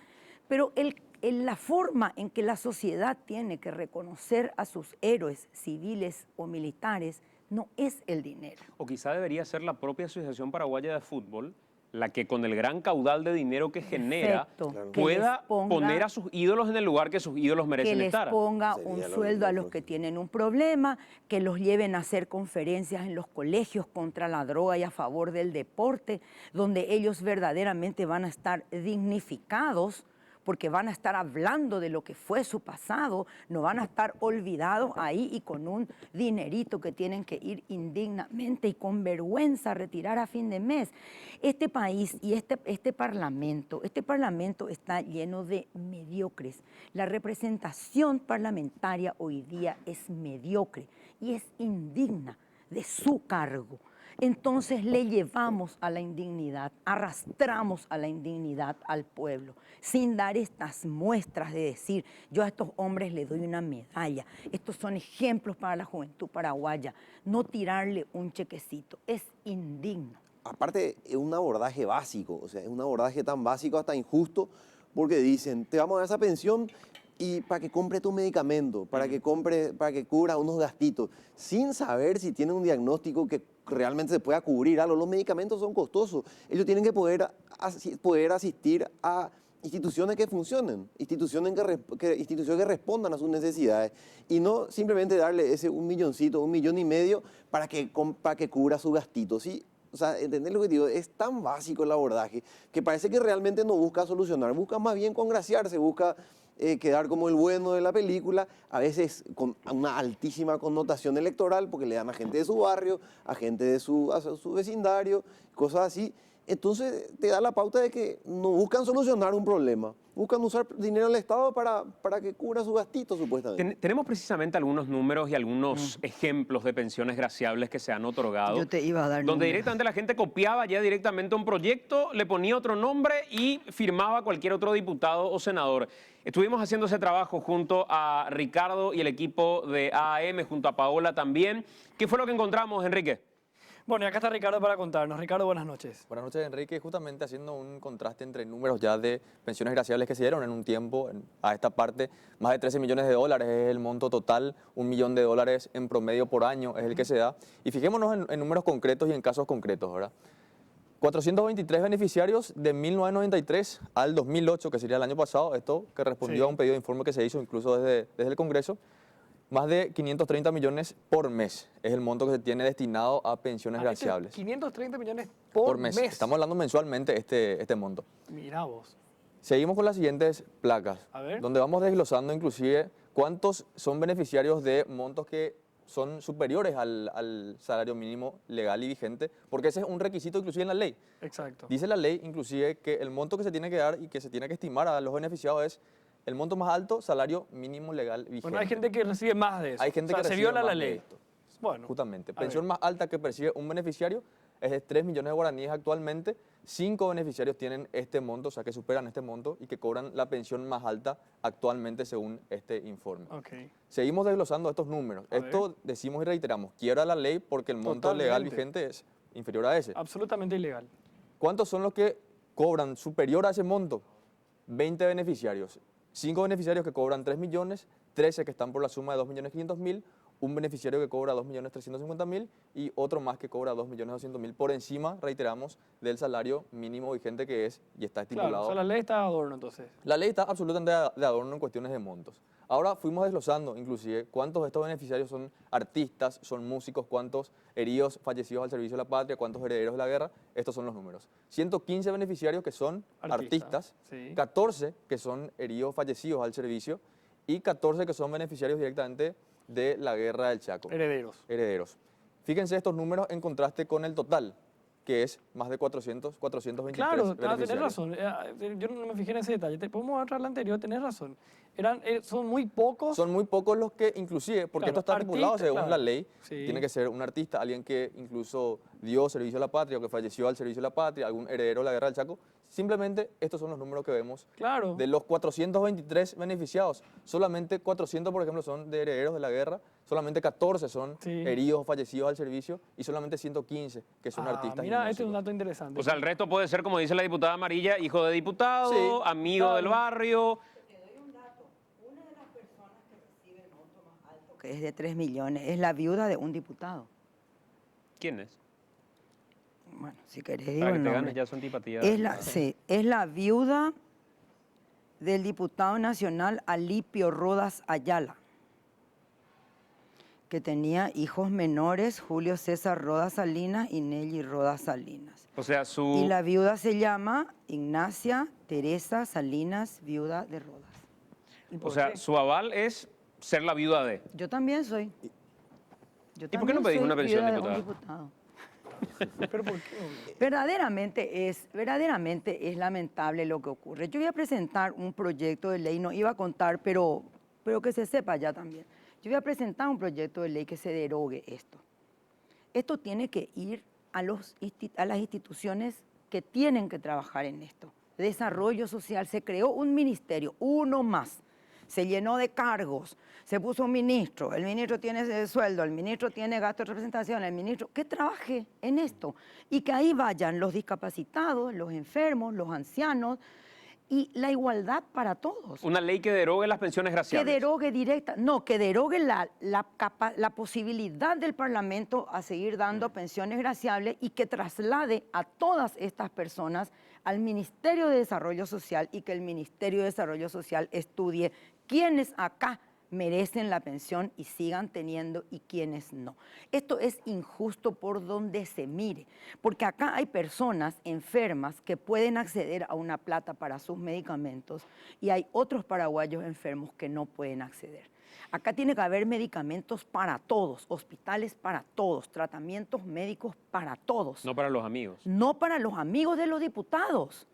pero la forma en que la sociedad tiene que reconocer a sus héroes civiles o militares no es el dinero. O quizá debería ser la propia Asociación Paraguaya de Fútbol la que con el gran caudal de dinero que genera Perfecto. Claro. pueda Que les ponga- poner a sus ídolos en el lugar que sus ídolos que merecen les estar. ponga Sería un lo sueldo a los lógico. que tienen un problema, que los lleven a hacer conferencias en los colegios contra la droga y a favor del deporte, donde ellos verdaderamente van a estar dignificados, porque van a estar hablando de lo que fue su pasado, no van a estar olvidados ahí y con un dinerito que tienen que ir indignamente y con vergüenza a retirar a fin de mes. Este país y este parlamento está lleno de mediocres. La representación parlamentaria hoy día es mediocre y es indigna de su cargo. Entonces le llevamos a la indignidad, arrastramos a la indignidad al pueblo, sin dar estas muestras de decir, yo a estos hombres les doy una medalla, estos son ejemplos para la juventud paraguaya, no tirarle un chequecito, es indigno. Aparte, es un abordaje básico, o sea, es un abordaje tan básico hasta injusto, porque dicen, te vamos a dar esa pensión y para que compre tu medicamento, para que cubra unos gastitos, sin saber si tiene un diagnóstico que realmente se pueda cubrir algo. Los medicamentos son costosos, ellos tienen que poder asistir a instituciones que funcionen, instituciones que respondan a sus necesidades y no simplemente darle ese 1 milloncito, 1,5 millones para que cubra su gastito. ¿Sí? O sea, ¿entendés lo que digo? Es tan básico el abordaje que parece que realmente no busca solucionar, busca más bien congraciarse, busca quedar como el bueno de la película, a veces con una altísima connotación electoral porque le dan a gente de su barrio, a gente de a su vecindario, cosas así. Entonces te da la pauta de que no buscan solucionar un problema, buscan usar dinero del Estado para que cubra su gastito, supuestamente. Tenemos precisamente algunos números y algunos ejemplos de pensiones graciables que se han otorgado. Yo te iba a dar donde números. directamente la gente copiaba ya directamente un proyecto, le ponía otro nombre y firmaba cualquier otro diputado o senador. Estuvimos haciendo ese trabajo junto a Ricardo y el equipo de AAM, junto a Paola también. ¿Qué fue lo que encontramos, Enrique? Bueno, y acá está Ricardo para contarnos. Ricardo, buenas noches. Buenas noches, Enrique. Justamente haciendo un contraste entre números ya de pensiones graciables que se dieron en un tiempo a esta parte, más de 13 millones de dólares es el monto total, $1 millón en promedio por año es el que se da. Y fijémonos en números concretos y en casos concretos, ¿verdad? 423 beneficiarios de 1993 al 2008, que sería el año pasado, esto que respondió Sí. a un pedido de informe que se hizo incluso desde el Congreso. Más de 530 millones por mes es el monto que se tiene destinado a pensiones graciables. 530 millones por mes. Estamos hablando mensualmente este monto. Mirá vos. Seguimos con las siguientes placas, A ver. donde vamos desglosando inclusive cuántos son beneficiarios de montos que son superiores al salario mínimo legal y vigente, porque ese es un requisito inclusive en la ley. Exacto. Dice la ley inclusive que el monto que se tiene que dar y que se tiene que estimar a los beneficiados es el monto más alto, salario mínimo legal vigente. Bueno, hay gente que recibe más de eso. Hay gente O sea, que se recibe viola la más de ley. esto. Bueno. Justamente. a Pensión ver. más alta que percibe un beneficiario es de 3 millones de guaraníes actualmente. 5 beneficiarios tienen este monto, o sea que superan este monto y que cobran la pensión más alta actualmente según este informe. Ok. Seguimos desglosando estos números. A Esto decimos y reiteramos, quiebra la ley porque el monto legal Totalmente. vigente es inferior a ese. Absolutamente ilegal. ¿Cuántos son los que cobran superior a ese monto? 20 beneficiarios. 5 beneficiarios que cobran 3 millones, 13 que están por la suma de 2.500.000, un beneficiario que cobra 2.350.000 y otro más que cobra 2.200.000 por encima, reiteramos, del salario mínimo vigente que es y está estipulado. Claro, o sea, la ley está de adorno entonces. La ley está absolutamente de adorno en cuestiones de montos. Ahora fuimos desglosando inclusive cuántos de estos beneficiarios son artistas, son músicos, cuántos heridos fallecidos al servicio de la patria, cuántos herederos de la guerra. Estos son los números. 115 beneficiarios que son artistas, Sí. 14 que son heridos fallecidos al servicio y 14 que son beneficiarios directamente de la guerra del Chaco. Herederos. Herederos. Fíjense estos números en contraste con el total, que es más de 423 Claro, tenés beneficiarios. razón. Yo no me fijé en ese detalle. Te podemos agarrar la anterior, tenés razón. Son muy pocos. Son muy pocos los que inclusive, porque Claro, esto está estipulado artistas, según claro. la ley, Sí. tiene que ser un artista, alguien que incluso dio servicio a la patria o que falleció al servicio de la patria, algún heredero de la guerra del Chaco. Simplemente estos son los números que vemos. Claro. De los 423 beneficiados, solamente 400, por ejemplo, son de herederos de la guerra, solamente 14 son Sí. heridos o fallecidos al servicio y solamente 115 que son artistas. y Mira, este es un músicos. dato interesante. O sea, el resto puede ser, como dice la diputada Amarilla, hijo de diputado, Sí, amigo claro. del barrio. Que es de 3 millones, es la viuda de un diputado. ¿Quién es? bueno, si querés digo Para que el te nombre. ganes ya su antipatía. Sí, es la viuda del diputado nacional Alipio Rodas Ayala, que tenía hijos menores, Julio César Rodas Salinas y Nelly Rodas Salinas. O sea, Y la viuda se llama Ignacia Teresa Salinas, viuda de Rodas. ¿Y O por sea, qué? su aval es ser la viuda de. Yo también soy. ¿Y por qué no pedís una pensión, viuda de un diputada? diputado. ¿Pero por qué? Verdaderamente es lamentable lo que ocurre. Yo voy a presentar un proyecto de ley, no iba a contar, pero que se sepa ya también. Yo voy a presentar un proyecto de ley que se derogue esto. Esto tiene que ir a las instituciones que tienen que trabajar en esto. Desarrollo social, se creó un ministerio, uno más. Se llenó de cargos, se puso un ministro, el ministro tiene sueldo, el ministro tiene gasto de representación, el ministro, que trabaje en esto y que ahí vayan los discapacitados, los enfermos, los ancianos y la igualdad para todos. Una ley que derogue las pensiones Que graciables. derogue que derogue la posibilidad del Parlamento a seguir dando pensiones graciables y que traslade a todas estas personas al Ministerio de Desarrollo Social y que el Ministerio de Desarrollo Social estudie quiénes acá merecen la pensión y sigan teniendo y quiénes no. Esto es injusto por donde se mire, porque acá hay personas enfermas que pueden acceder a una plata para sus medicamentos y hay otros paraguayos enfermos que no pueden acceder. Acá tiene que haber medicamentos para todos, hospitales para todos, tratamientos médicos para todos. No para los amigos. No para los amigos de los diputados.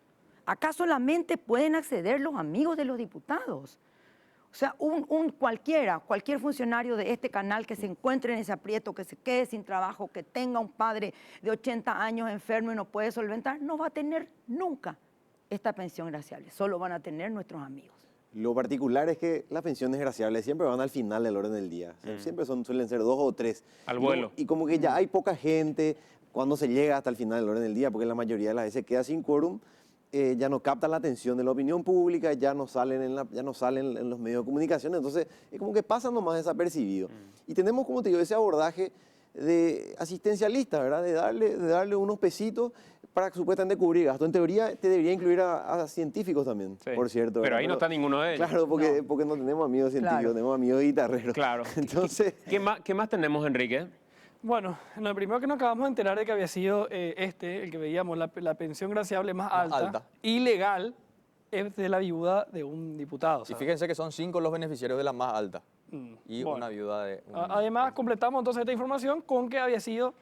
Acá solamente pueden acceder los amigos de los diputados. O sea, cualquier funcionario de este canal que se encuentre en ese aprieto, que se quede sin trabajo, que tenga un padre de 80 años enfermo y no puede solventar, no va a tener nunca esta pensión graciable. Solo van a tener nuestros amigos. Lo particular es que las pensiones graciables siempre van al final del orden del día. O sea, siempre suelen ser 2 o 3. Al vuelo. Y como que ya hay poca gente cuando se llega hasta el final del orden del día, porque la mayoría de las veces queda sin quórum, ya no captan la atención de la opinión pública, ya no salen en los medios de comunicación, entonces es como que pasan nomás desapercibidos. Y tenemos, como te digo, ese abordaje de asistencialista, ¿verdad? De darle unos pesitos para supuestamente cubrir gastos. En teoría te debería incluir a científicos también, Sí. por cierto. Pero ¿verdad? ahí no está ninguno de ellos. Claro, porque no tenemos amigos científicos, Claro. tenemos amigos guitarreros. Claro. Entonces, ¿Qué más tenemos, Enrique? Bueno, lo primero que nos acabamos de enterar de que había sido el que veíamos, la pensión graciable más alta, ilegal, es de la viuda de un diputado. Y ¿sabes? fíjense que son 5 los beneficiarios de la más alta y Bueno. una viuda de... Además, completamos entonces esta información con que había sido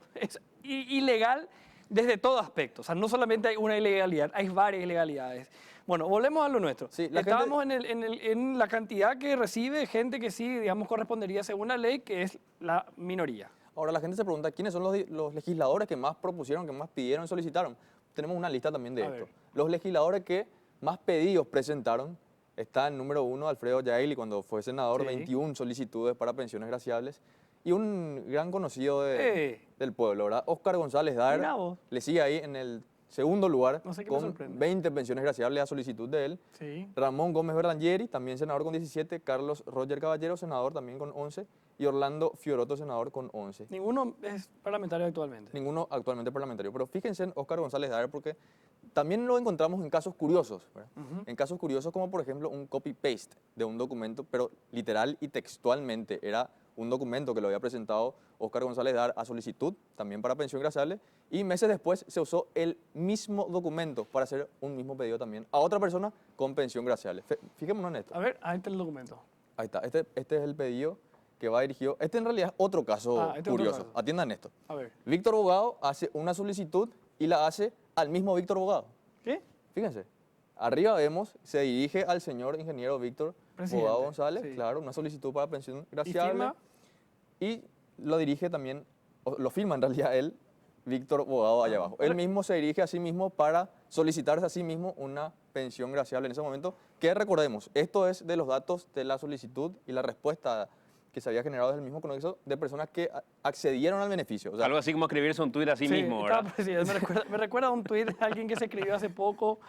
ilegal desde todo aspecto. O sea, no solamente hay una ilegalidad, hay varias ilegalidades. Bueno, volvemos a lo nuestro. Sí, la Estábamos en la cantidad que recibe gente que sí, digamos, correspondería según la ley, que es la minoría. Ahora la gente se pregunta, ¿quiénes son los legisladores que más propusieron, que más pidieron y solicitaron? Tenemos una lista también de A esto. ver. Los legisladores que más pedidos presentaron, está en número 1 Alfredo Yaili, cuando fue senador, Sí. 21 solicitudes para pensiones graciables. Y un gran conocido del pueblo, ¿verdad? Óscar González Mirá Daer, vos. le sigue ahí en el segundo lugar, No sé qué me con sorprende. 20 pensiones graciables a solicitud de él. Sí. Ramón Gómez Berlangieri, también senador con 17, Carlos Roger Caballero, senador también con 11, y Orlando Fioroto, senador con 11. Ninguno es parlamentario actualmente. Ninguno actualmente parlamentario. Pero fíjense en Óscar González Daer porque también lo encontramos en casos curiosos, ¿verdad? En casos curiosos como por ejemplo un copy-paste de un documento, pero literal y textualmente era un documento que lo había presentado Óscar González Daer a solicitud, también para pensión graciable, y meses después se usó el mismo documento para hacer un mismo pedido también a otra persona con pensión graciable. Fijémonos en esto. A ver, ahí está el documento. Ahí está, este es el pedido que va dirigido. Este en realidad es otro caso Este es otro curioso. caso. Atiendan esto. A ver. Víctor Bogado hace una solicitud y la hace al mismo Víctor Bogado. ¿Qué? Fíjense, arriba vemos, se dirige al señor ingeniero Víctor Presidente, Bogado González, sí. claro, una solicitud para pensión ¿Y graciable. firma? Y lo dirige también, o lo firma en realidad él, Víctor Bogado allá abajo. Él mismo se dirige a sí mismo para solicitarse a sí mismo una pensión graciable en ese momento, que recordemos, esto es de los datos de la solicitud y la respuesta que se había generado desde el mismo contexto de personas que accedieron al beneficio. O sea, Algo así como escribirse un tuit a sí mismo, estaba ¿verdad? presidiendo. Me recuerda a un tuit de alguien que se escribió hace poco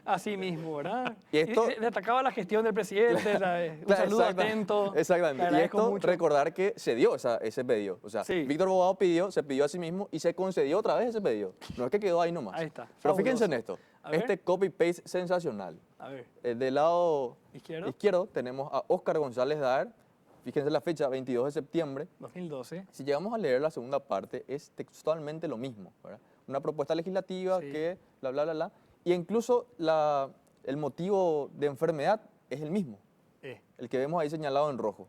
Así mismo, ¿verdad? Y esto- destacaba la gestión del presidente, ¿sabes? Un Claro, saludo exacta- atento. Exactamente. Le Y agradezco esto, mucho. recordar que se dio ese pedido. O sea, Sí. Víctor Bobado se pidió a sí mismo y se concedió otra vez ese pedido. No es que quedó ahí nomás. Ahí está, Pero fíjense en fabuloso. esto. A ver. Este copy-paste sensacional. A ver, Del lado ¿Izquierdo? izquierdo tenemos a Óscar González Daer. Fíjense la fecha, 22 de septiembre. 2012. Si llegamos a leer la segunda parte, es textualmente lo mismo, ¿verdad? Una propuesta legislativa Sí. que bla, bla, bla, bla. Y incluso el motivo de enfermedad es el mismo, el que vemos ahí señalado en rojo.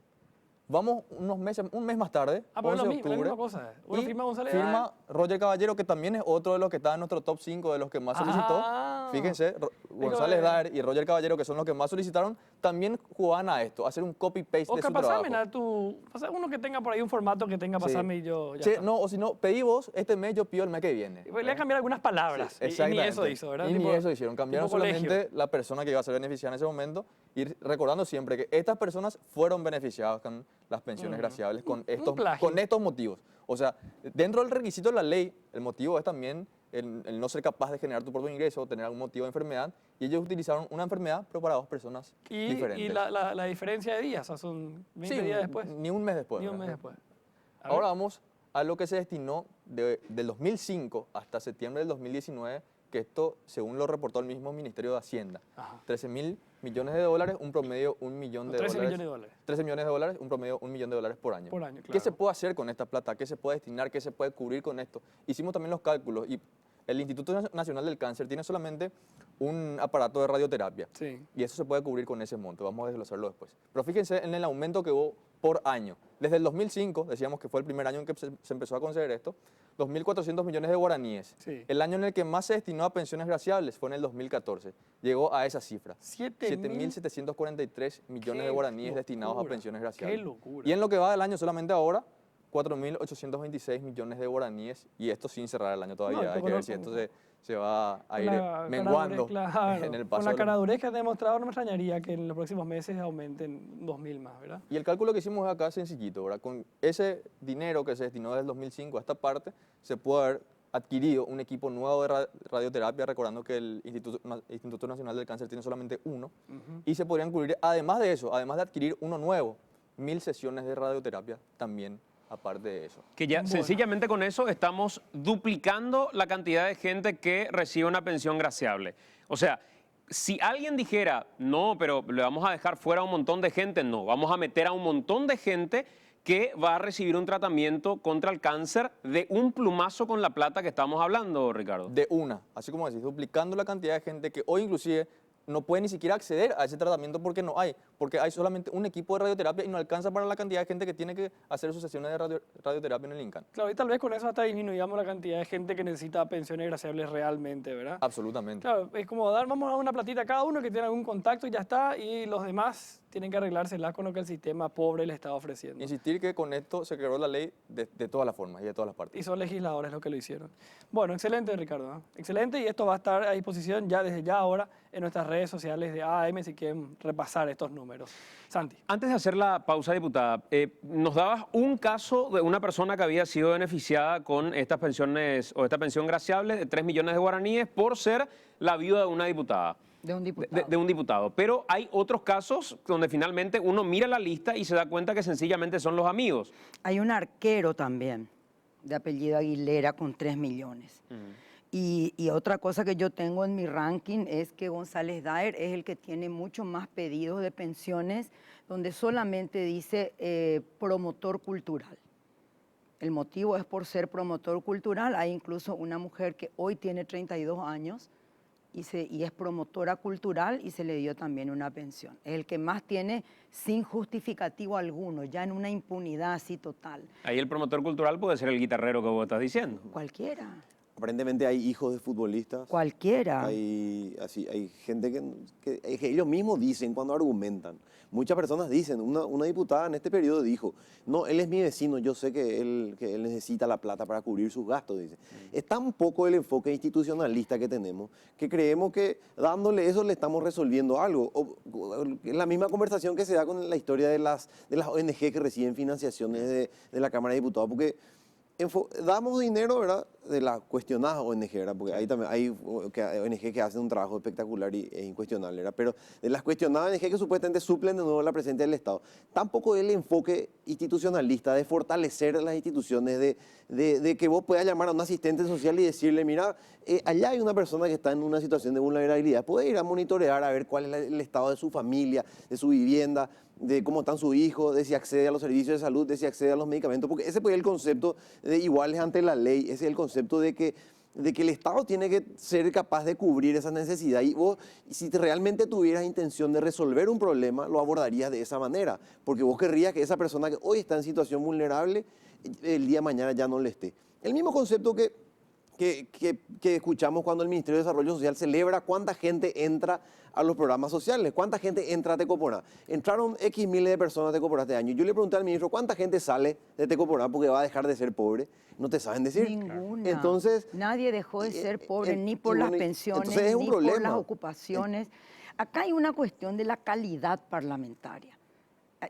Vamos un mes más tarde, Ah, pero 11 de la octubre, misma cosa. Uno y firma González firma Roger Caballero, que también es otro de los que está en nuestro top 5 de los que más solicitó. Ah. Fíjense, González Daer y Roger Caballero, que son los que más solicitaron, también jugaban a esto, a hacer un copy-paste de Oscar, su trabajo. pasa uno que tenga por ahí un formato que tenga, Sí. pasame y yo ya Che, está. no, o si no, pedí vos, este mes yo pido el mes que viene. Y pues le voy a cambiar algunas palabras. Sí, y ni exactamente. eso hizo, ¿verdad? Y ni Tipo- eso hicieron. Cambiaron tipo colegio. solamente la persona que iba a ser beneficiada en ese momento y recordando siempre que estas personas fueron beneficiadas con las pensiones graciables con plagio. estos motivos. O sea, dentro del requisito de la ley, el motivo es también el no ser capaz de generar tu propio ingreso o tener algún motivo de enfermedad. Y ellos utilizaron una enfermedad, pero para dos personas diferentes. Y la diferencia de días, o sea, son 20 Sí, días después. Ni un mes después. Ni un mes ¿verdad? después. A Ahora ver. vamos a lo que se destinó del 2005 hasta septiembre del 2019, que esto, según lo reportó el mismo Ministerio de Hacienda, Ajá. 13.000 millones de dólares, un promedio 1 millón de 13 dólares. millones de dólares. 13 millones de dólares, un promedio 1 millón de dólares por año. Por año, ¿Qué claro. se puede hacer con esta plata? ¿Qué se puede destinar? ¿Qué se puede cubrir con esto? Hicimos también los cálculos y el Instituto Nacional del Cáncer tiene solamente un aparato de radioterapia. Sí. Y eso se puede cubrir con ese monto. Vamos a desglosarlo después. Pero fíjense en el aumento que hubo por año. Desde el 2005, decíamos que fue el primer año en que se empezó a conceder esto, 2.400 millones de guaraníes. Sí. El año en el que más se destinó a pensiones graciables fue en el 2014. Llegó a esa cifra. 7.743 millones de Qué guaraníes destinados a locura, pensiones graciables. qué locura. Y en lo que va del año solamente ahora, 4.826 millones de guaraníes, y esto sin cerrar el año todavía. No, Hay que ver si esto se va a Con ir la menguando caradurez, en el Con paso la de los- caradurez que has demostrado, no me extrañaría que en los próximos meses aumenten 2.000 más, ¿verdad? Y el cálculo que hicimos acá es sencillito, ¿verdad? Con ese dinero que se destinó desde el 2005 a esta parte, se puede haber adquirido un equipo nuevo de radioterapia, recordando que el Instituto Nacional del Cáncer tiene solamente uno, y se podrían cubrir, además de eso, además de adquirir uno nuevo, 1.000 sesiones de radioterapia también aparte de eso. Que ya sencillamente con eso estamos duplicando la cantidad de gente que recibe una pensión graciable. O sea, si alguien dijera, no, pero le vamos a dejar fuera a un montón de gente, no, vamos a meter a un montón de gente que va a recibir un tratamiento contra el cáncer de un plumazo con la plata que estamos hablando, Ricardo. De una, así como decís, duplicando la cantidad de gente que hoy inclusive no puede ni siquiera acceder a ese tratamiento porque no hay, porque hay solamente un equipo de radioterapia y no alcanza para la cantidad de gente que tiene que hacer sus sesiones de radioterapia en el INCAN. Claro, y tal vez con eso hasta disminuyamos la cantidad de gente que necesita pensiones graciables realmente, ¿verdad? Absolutamente. Claro, es como vamos a dar una platita a cada uno que tiene algún contacto y ya está, y los demás tienen que arreglárselas con lo que el sistema pobre les está ofreciendo. Insistir que con esto se creó la ley de todas las formas y de todas las partes. Y son legisladores los que lo hicieron. Bueno, excelente, Ricardo. ¿No? Excelente, y esto va a estar a disposición ya desde ya ahora en nuestras redes sociales de AM si quieren repasar estos números. Santi. Antes de hacer la pausa, diputada, nos dabas un caso de una persona que había sido beneficiada con estas pensiones o esta pensión graciable de 3 millones de guaraníes por ser la viuda de una diputada. De un diputado. De un diputado. Pero hay otros casos donde finalmente uno mira la lista y se da cuenta que sencillamente son los amigos. Hay un arquero también, de apellido Aguilera, con 3 millones. Y otra cosa que yo tengo en mi ranking es que González Daer es el que tiene mucho más pedidos de pensiones, donde solamente dice promotor cultural. El motivo es por ser promotor cultural. Hay incluso una mujer que hoy tiene 32 años y es promotora cultural y se le dio también una pensión. Es el que más tiene sin justificativo alguno, ya en una impunidad así total. Ahí el promotor cultural puede ser el guitarrero que vos estás diciendo. Cualquiera, Aparentemente hay hijos de futbolistas. cualquiera. Hay gente que ellos mismos dicen cuando argumentan. Muchas personas dicen, una diputada en este periodo dijo, no, él es mi vecino, yo sé que él necesita la plata para cubrir sus gastos, dice. Es tan poco el enfoque institucionalista que tenemos que creemos que dándole eso le estamos resolviendo algo. Es la misma conversación que se da con la historia de las ONG que reciben financiaciones de la Cámara de Diputados, porque damos dinero, ¿verdad? de las cuestionadas ONG, ¿verdad? Porque ahí también hay ONG que hacen un trabajo espectacular e incuestionable, ¿verdad? Pero de las cuestionadas ONG que supuestamente suplen de nuevo la presencia del Estado, tampoco el enfoque institucionalista de fortalecer las instituciones, de que vos puedas llamar a un asistente social y decirle, mira, allá hay una persona que está en una situación de vulnerabilidad, puede ir a monitorear a ver cuál es el estado de su familia, de su vivienda, de cómo están sus hijos, de si accede a los servicios de salud, de si accede a los medicamentos, porque ese pues es el concepto de iguales ante la ley, ese es el concepto de que el Estado tiene que ser capaz de cubrir esa necesidad. Y vos, si realmente tuvieras intención de resolver un problema, lo abordarías de esa manera, porque vos querrías que esa persona que hoy está en situación vulnerable, el día de mañana ya no le esté. El mismo concepto que escuchamos cuando el Ministerio de Desarrollo Social celebra cuánta gente entra a los programas sociales, cuánta gente entra a Tecoporá. Entraron X miles de personas a Tecoporá este año. Yo le pregunté al ministro, ¿cuánta gente sale de Tecoporá porque va a dejar de ser pobre? No te saben decir. Ninguna. Entonces, nadie dejó de ser pobre, ni por las pensiones, entonces es un ni problema. por las ocupaciones. Acá hay una cuestión de la calidad parlamentaria.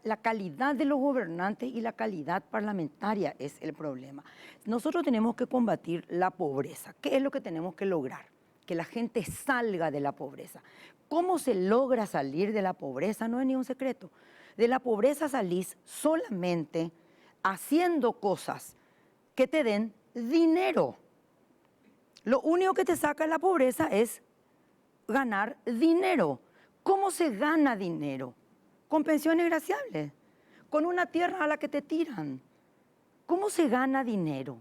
La calidad de los gobernantes y la calidad parlamentaria es el problema. Nosotros tenemos que combatir la pobreza. ¿Qué es lo que tenemos que lograr? Que la gente salga de la pobreza. ¿Cómo se logra salir de la pobreza? No es ni un secreto. De la pobreza salís solamente haciendo cosas que te den dinero. Lo único que te saca de la pobreza es ganar dinero. ¿Cómo se gana dinero? Con pensiones graciables, con una tierra a la que te tiran. ¿Cómo se gana dinero?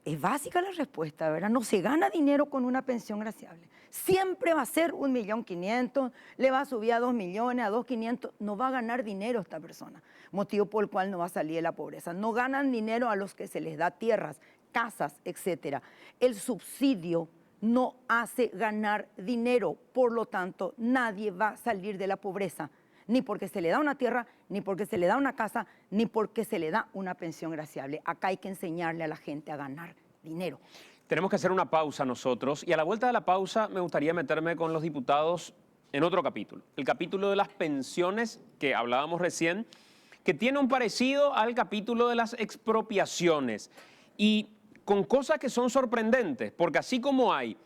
Es básica la respuesta, ¿verdad? No se gana dinero con una pensión graciable. Siempre va a ser 1.500.000, le va a subir a 2 millones, a 2.500.000. No va a ganar dinero esta persona, motivo por el cual no va a salir de la pobreza. No ganan dinero a los que se les da tierras, casas, etc. El subsidio no hace ganar dinero, por lo tanto, nadie va a salir de la pobreza, ni porque se le da una tierra, ni porque se le da una casa, ni porque se le da una pensión graciable. Acá hay que enseñarle a la gente a ganar dinero. Tenemos que hacer una pausa nosotros y a la vuelta de la pausa me gustaría meterme con los diputados en otro capítulo. El capítulo de las pensiones que hablábamos recién, que tiene un parecido al capítulo de las expropiaciones y con cosas que son sorprendentes, porque así como hay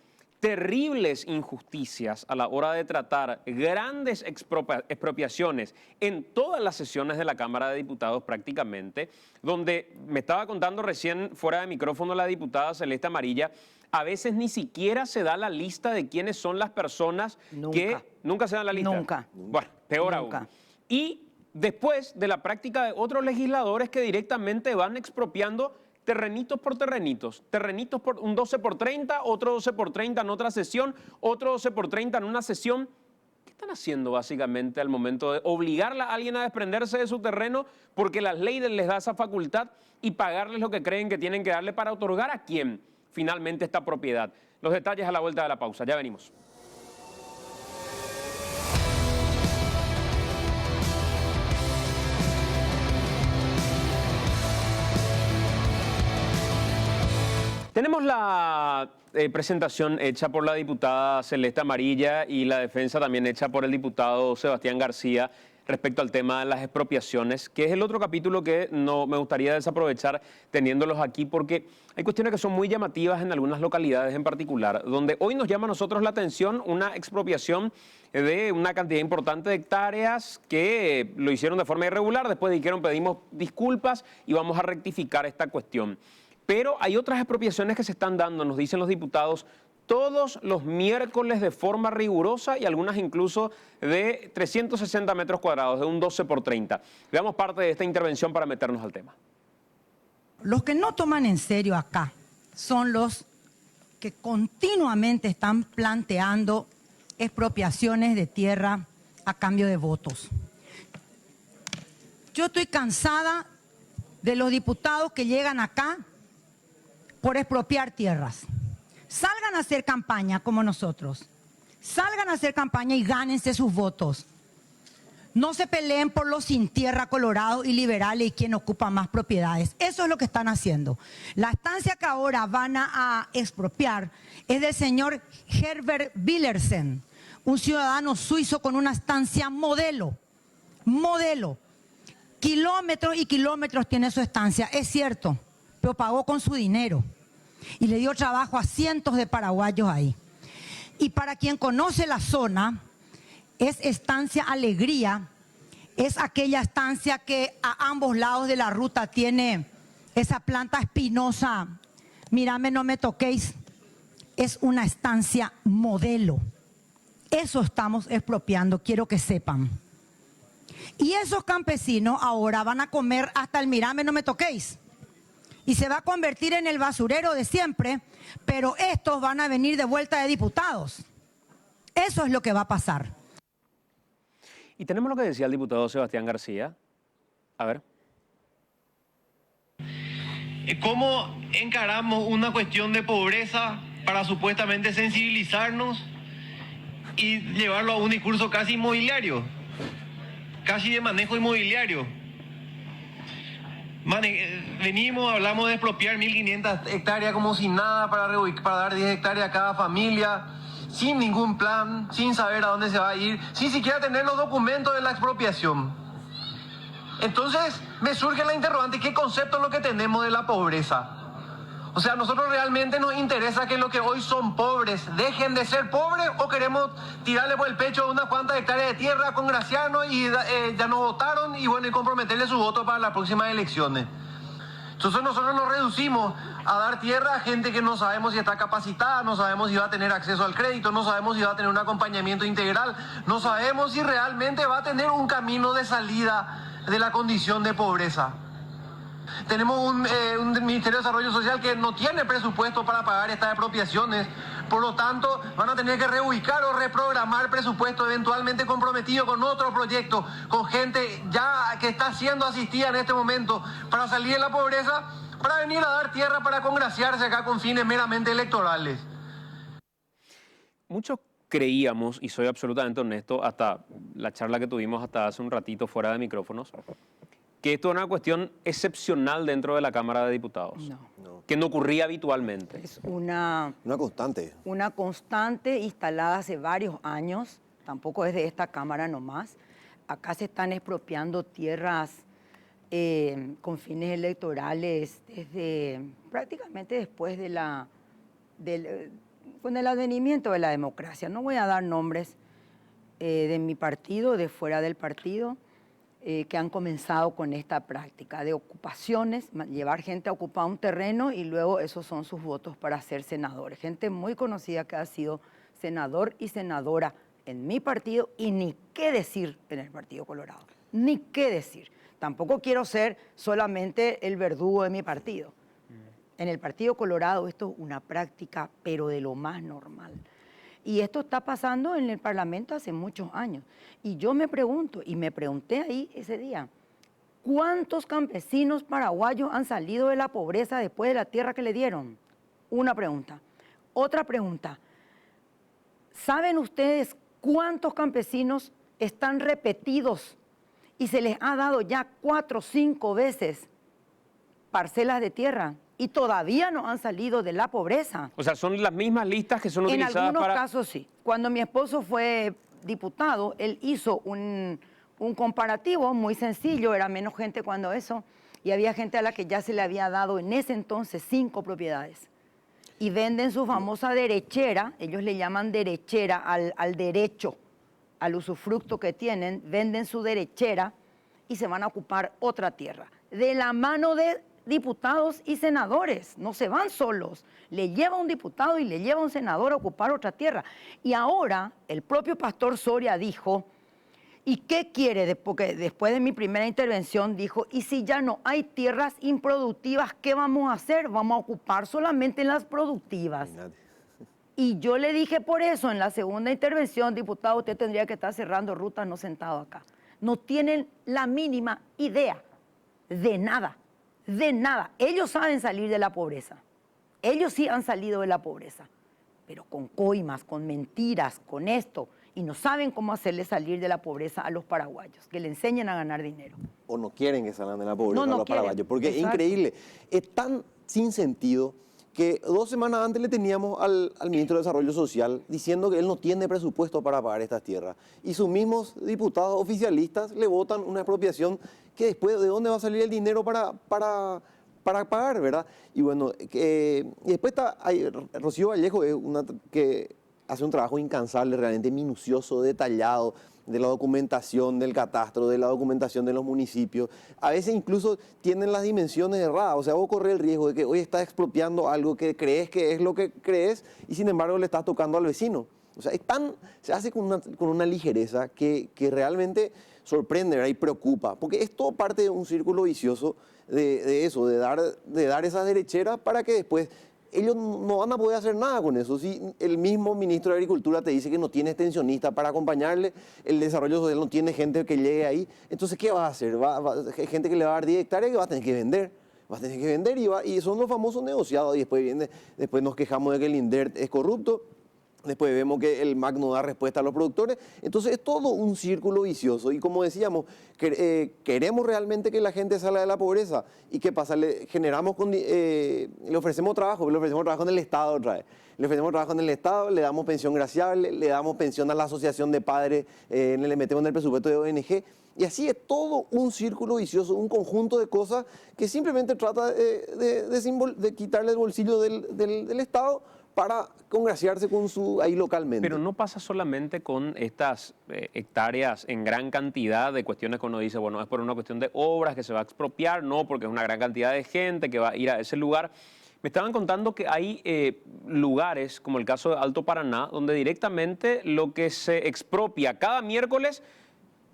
terribles injusticias a la hora de tratar grandes expropiaciones en todas las sesiones de la Cámara de Diputados prácticamente, donde me estaba contando recién fuera de micrófono la diputada Celeste Amarilla, a veces ni siquiera se da la lista de quiénes son las personas que... Nunca se da la lista. Nunca. Bueno, peor Nunca. aún. Y después de la práctica de otros legisladores que directamente van expropiando terrenitos por terrenitos, por un 12 por 30, otro 12 por 30 en otra sesión, otro 12 por 30 en una sesión. ¿Qué están haciendo básicamente al momento de obligar a alguien a desprenderse de su terreno porque las leyes les da esa facultad y pagarles lo que creen que tienen que darle para otorgar a quién finalmente esta propiedad? Los detalles a la vuelta de la pausa, ya venimos. Tenemos la presentación hecha por la diputada Celeste Amarilla y la defensa también hecha por el diputado Sebastián García respecto al tema de las expropiaciones, que es el otro capítulo que no me gustaría desaprovechar teniéndolos aquí porque hay cuestiones que son muy llamativas en algunas localidades en particular, donde hoy nos llama a nosotros la atención una expropiación de una cantidad importante de hectáreas que lo hicieron de forma irregular, después dijeron pedimos disculpas y vamos a rectificar esta cuestión. Pero hay otras expropiaciones que se están dando, nos dicen los diputados, todos los miércoles de forma rigurosa y algunas incluso de 360 metros cuadrados, de un 12 por 30. Veamos parte de esta intervención para meternos al tema. Los que no toman en serio acá son los que continuamente están planteando expropiaciones de tierra a cambio de votos. Yo estoy cansada de los diputados que llegan acá por expropiar tierras. Salgan a hacer campaña como nosotros. Salgan a hacer campaña y gánense sus votos. No se peleen por los sin tierra colorados y liberales y quien ocupa más propiedades. Eso es lo que están haciendo. La estancia que ahora van a expropiar es del señor Herbert Willersen, un ciudadano suizo con una estancia modelo. Modelo. Kilómetros y kilómetros tiene su estancia, es cierto, pero pagó con su dinero. y le dio trabajo a cientos de paraguayos ahí. Y para quien conoce la zona, es Estancia Alegría, es aquella estancia que a ambos lados de la ruta tiene esa planta espinosa, mírame, no me toquéis, es una estancia modelo. Eso estamos expropiando, quiero que sepan. Y esos campesinos ahora van a comer hasta el mírame, no me toquéis. Y se va a convertir en el basurero de siempre, pero estos van a venir de vuelta de diputados. Eso es lo que va a pasar. Y tenemos lo que decía el diputado Sebastián García. A ver. ¿Cómo encaramos una cuestión de pobreza para supuestamente sensibilizarnos y llevarlo a un discurso casi inmobiliario, casi de manejo inmobiliario? Venimos, hablamos de expropiar 1.500 hectáreas como si nada para dar 10 hectáreas a cada familia, sin ningún plan, sin saber a dónde se va a ir, sin siquiera tener los documentos de la expropiación. Entonces me surge la interrogante, ¿qué concepto es lo que tenemos de la pobreza? O sea, ¿nosotros realmente nos interesa que los que hoy son pobres dejen de ser pobres o queremos tirarle por el pecho unas cuantas hectáreas de tierra, congraciarnos y ya nos votaron y bueno, y comprometerle su voto para las próximas elecciones? Entonces nosotros nos reducimos a dar tierra a gente que no sabemos si está capacitada, no sabemos si va a tener acceso al crédito, no sabemos si va a tener un acompañamiento integral, no sabemos si realmente va a tener un camino de salida de la condición de pobreza. Tenemos un Ministerio de Desarrollo Social que no tiene presupuesto para pagar estas expropiaciones, por lo tanto van a tener que reubicar o reprogramar presupuesto eventualmente comprometido con otro proyecto, con gente ya que está siendo asistida en este momento para salir de la pobreza, para venir a dar tierra para congraciarse acá con fines meramente electorales. Muchos creíamos, y soy absolutamente honesto, hasta la charla que tuvimos hasta hace un ratito fuera de micrófonos, que esto es una cuestión excepcional dentro de la Cámara de Diputados, que no ocurría habitualmente. Es una constante. Una constante instalada hace varios años, tampoco es de esta Cámara nomás. Acá se están expropiando tierras con fines electorales desde prácticamente después con el advenimiento de la democracia. No voy a dar nombres de mi partido, de fuera del partido, que han comenzado con esta práctica de ocupaciones, llevar gente a ocupar un terreno y luego esos son sus votos para ser senadores. Gente muy conocida que ha sido senador y senadora en mi partido y ni qué decir en el Partido Colorado, ni qué decir. Tampoco quiero ser solamente el verdugo de mi partido. En el Partido Colorado esto es una práctica, pero de lo más normal. Y esto está pasando en el Parlamento hace muchos años. Y yo me pregunto, y me pregunté ahí ese día, ¿cuántos campesinos paraguayos han salido de la pobreza después de la tierra que le dieron? Una pregunta. Otra pregunta. ¿Saben ustedes cuántos campesinos están repetidos y se les ha dado ya 4 o 5 veces parcelas de tierra? Y todavía no han salido de la pobreza. O sea, son las mismas listas que son utilizadas para... En algunos casos sí. Cuando mi esposo fue diputado, él hizo un comparativo muy sencillo, era menos gente cuando eso, y había gente a la que ya se le había dado en ese entonces 5 propiedades. Y venden su famosa derechera, ellos le llaman derechera al derecho, al usufructo que tienen, venden su derechera y se van a ocupar otra tierra. De la mano de diputados y senadores, no se van solos, le lleva un diputado y le lleva un senador a ocupar otra tierra. Y ahora el propio Pastor Soria dijo, ¿y qué quiere? Porque después de mi primera intervención dijo, ¿y si ya no hay tierras improductivas, qué vamos a hacer? Vamos a ocupar solamente las productivas. Y yo le dije por eso en la segunda intervención, diputado, usted tendría que estar cerrando rutas, no sentado acá. No tienen la mínima idea de nada. De nada. Ellos saben salir de la pobreza. Ellos sí han salido de la pobreza, pero con coimas, con mentiras, con esto, y no saben cómo hacerle salir de la pobreza a los paraguayos, que le enseñen a ganar dinero. O no quieren que salgan de la pobreza a los quieren. paraguayos, porque Exacto. es increíble. Es tan sin sentido que 2 semanas antes le teníamos al ministro de Desarrollo Social diciendo que él no tiene presupuesto para pagar estas tierras. Y sus mismos diputados oficialistas le votan una expropiación que después, ¿de dónde va a salir el dinero para para pagar, ¿verdad? Y bueno, y después está Rocío Vallejo, es una que hace un trabajo incansable, realmente minucioso, detallado, de la documentación del catastro, de la documentación de los municipios. A veces incluso tienen las dimensiones erradas, o sea, vos corres el riesgo de que hoy estás expropiando algo que crees que es lo que crees y sin embargo le estás tocando al vecino. O sea, se hace con una ligereza que realmente sorprende, ¿verdad? Y preocupa, porque es todo parte de un círculo vicioso de eso, de dar esas derecheras para que después ellos no van a poder hacer nada con eso. Si el mismo ministro de Agricultura te dice que no tiene extensionista para acompañarle, el desarrollo social no tiene gente que llegue ahí, entonces ¿qué va a hacer? Hay gente que le va a dar 10 hectáreas que va a tener que vender. Va a tener que vender y son los famosos negociados. Y después nos quejamos de que el INDER es corrupto. Después vemos que el MAC no da respuesta a los productores. Entonces es todo un círculo vicioso. Y como decíamos, queremos realmente que la gente salga de la pobreza. ¿Y qué pasa? Le ofrecemos trabajo en el Estado otra vez. Le ofrecemos trabajo en el Estado, le damos pensión graciable, le damos pensión a la asociación de padres, le metemos en el presupuesto de ONG. Y así es todo un círculo vicioso, un conjunto de cosas que simplemente trata de quitarle el bolsillo del Estado para congraciarse con ahí localmente. Pero no pasa solamente con estas hectáreas en gran cantidad de cuestiones que uno dice, bueno, es por una cuestión de obras que se va a expropiar, no, porque es una gran cantidad de gente que va a ir a ese lugar. Me estaban contando que hay lugares, como el caso de Alto Paraná, donde directamente lo que se expropia cada miércoles,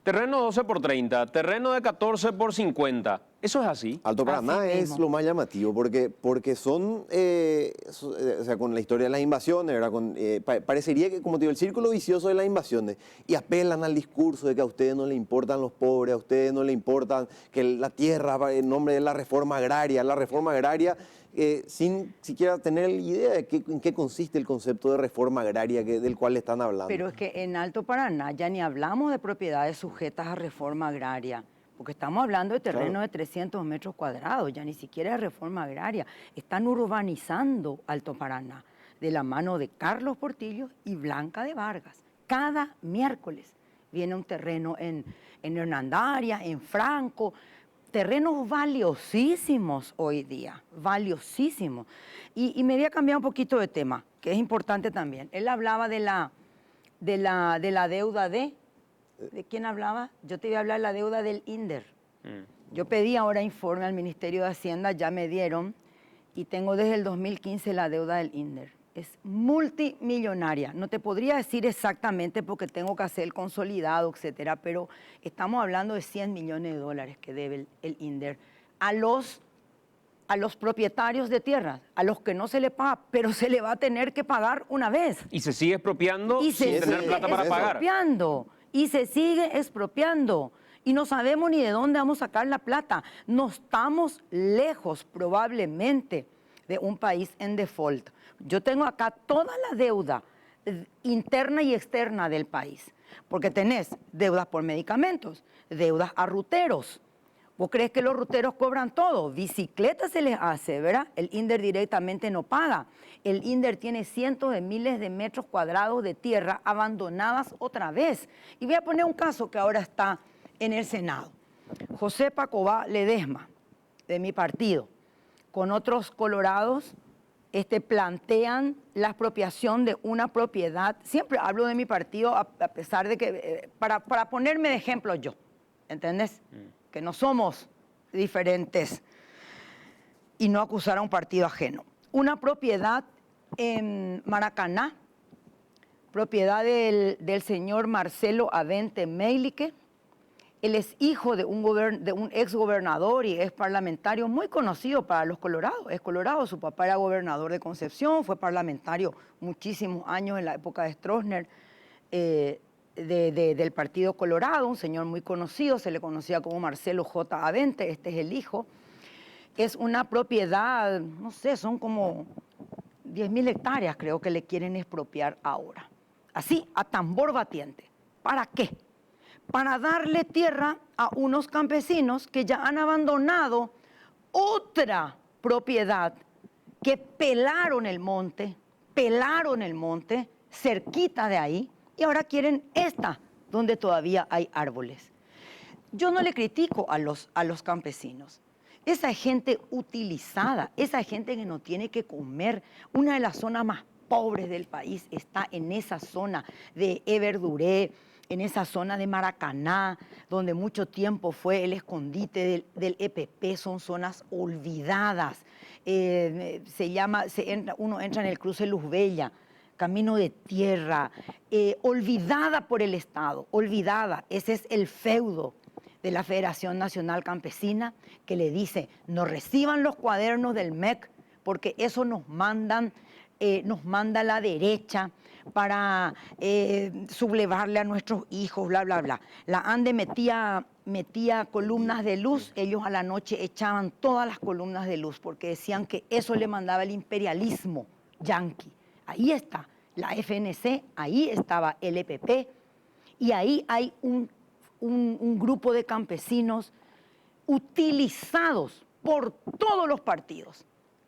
terreno 12 por 30, terreno de 14 por 50. ¿Eso es así? Alto Paraná es lo más llamativo porque son, o sea, con la historia de las invasiones, ¿verdad? Parecería que, como te digo, el círculo vicioso de las invasiones, y apelan al discurso de que a ustedes no les importan los pobres, a ustedes no les importan que la tierra, en nombre de la reforma agraria, sin siquiera tener idea de en qué consiste el concepto de reforma agraria del cual están hablando. Pero es que en Alto Paraná ya ni hablamos de propiedades sujetas a reforma agraria, porque estamos hablando de terreno de 300 metros cuadrados, ya ni siquiera es reforma agraria. Están urbanizando Alto Paraná de la mano de Carlos Portillo y Blanca de Vargas. Cada miércoles viene un terreno en Hernandaria, en Franco, terrenos valiosísimos hoy día, valiosísimos. Y me voy a cambiar un poquito de tema, que es importante también. Él hablaba de la deuda ¿de quién hablaba? Yo te voy a hablar de la deuda del INDER. Yo pedí ahora informe al Ministerio de Hacienda, ya me dieron, y tengo desde el 2015 la deuda del INDER. Es multimillonaria. No te podría decir exactamente porque tengo que hacer el consolidado, etcétera, pero estamos hablando de 100 millones de dólares que debe el INDER a los propietarios de tierras, a los que no se le paga, pero se le va a tener que pagar una vez. Y se sigue expropiando sin tener plata para pagar. Y se sigue expropiando. Y no sabemos ni de dónde vamos a sacar la plata. No estamos lejos, probablemente, de un país en default. Yo tengo acá toda la deuda interna y externa del país, porque tenés deudas por medicamentos, deudas a ruteros. ¿Vos crees que los ruteros cobran todo? Bicicletas se les hace, ¿verdad? El INDER directamente no paga. El INDER tiene cientos de miles de metros cuadrados de tierra abandonadas otra vez. Y voy a poner un caso que ahora está en el Senado. José Pacobá Ledesma, de mi partido, con otros colorados, plantean la expropiación de una propiedad. Siempre hablo de mi partido a pesar de que, para ponerme de ejemplo yo, ¿entendés? Que no somos diferentes y no acusar a un partido ajeno. Una propiedad en Maracaná, propiedad del señor Marcelo Avente Meilique. Él es hijo de un ex gobernador y ex parlamentario muy conocido para los colorados. Es colorado, su papá era gobernador de Concepción, fue parlamentario muchísimos años en la época de Stroessner, del Partido Colorado, un señor muy conocido, se le conocía como Marcelo J. Avente, este es el hijo. Es una propiedad, no sé, son como 10.000 hectáreas creo que le quieren expropiar ahora. Así, a tambor batiente. ¿Para qué? Para darle tierra a unos campesinos que ya han abandonado otra propiedad, que pelaron el monte cerquita de ahí, y ahora quieren esta, donde todavía hay árboles. Yo no le critico a los campesinos. Esa es gente utilizada, esa es gente que no tiene que comer. Una de las zonas más pobres del país está en esa zona de Everduré, en esa zona de Maracaná, donde mucho tiempo fue el escondite del EPP. Son zonas olvidadas. Uno entra en el cruce Luz Bella, camino de tierra, olvidada por el Estado, olvidada. Ese es el feudo de la Federación Nacional Campesina, que le dice: no reciban los cuadernos del MEC, porque eso nos manda la derecha para sublevarle a nuestros hijos, bla, bla, bla. La ANDE metía columnas de luz, ellos a la noche echaban todas las columnas de luz, porque decían que eso le mandaba el imperialismo yanqui. Ahí está la FNC, ahí estaba el EPP, y ahí hay un grupo de campesinos utilizados por todos los partidos,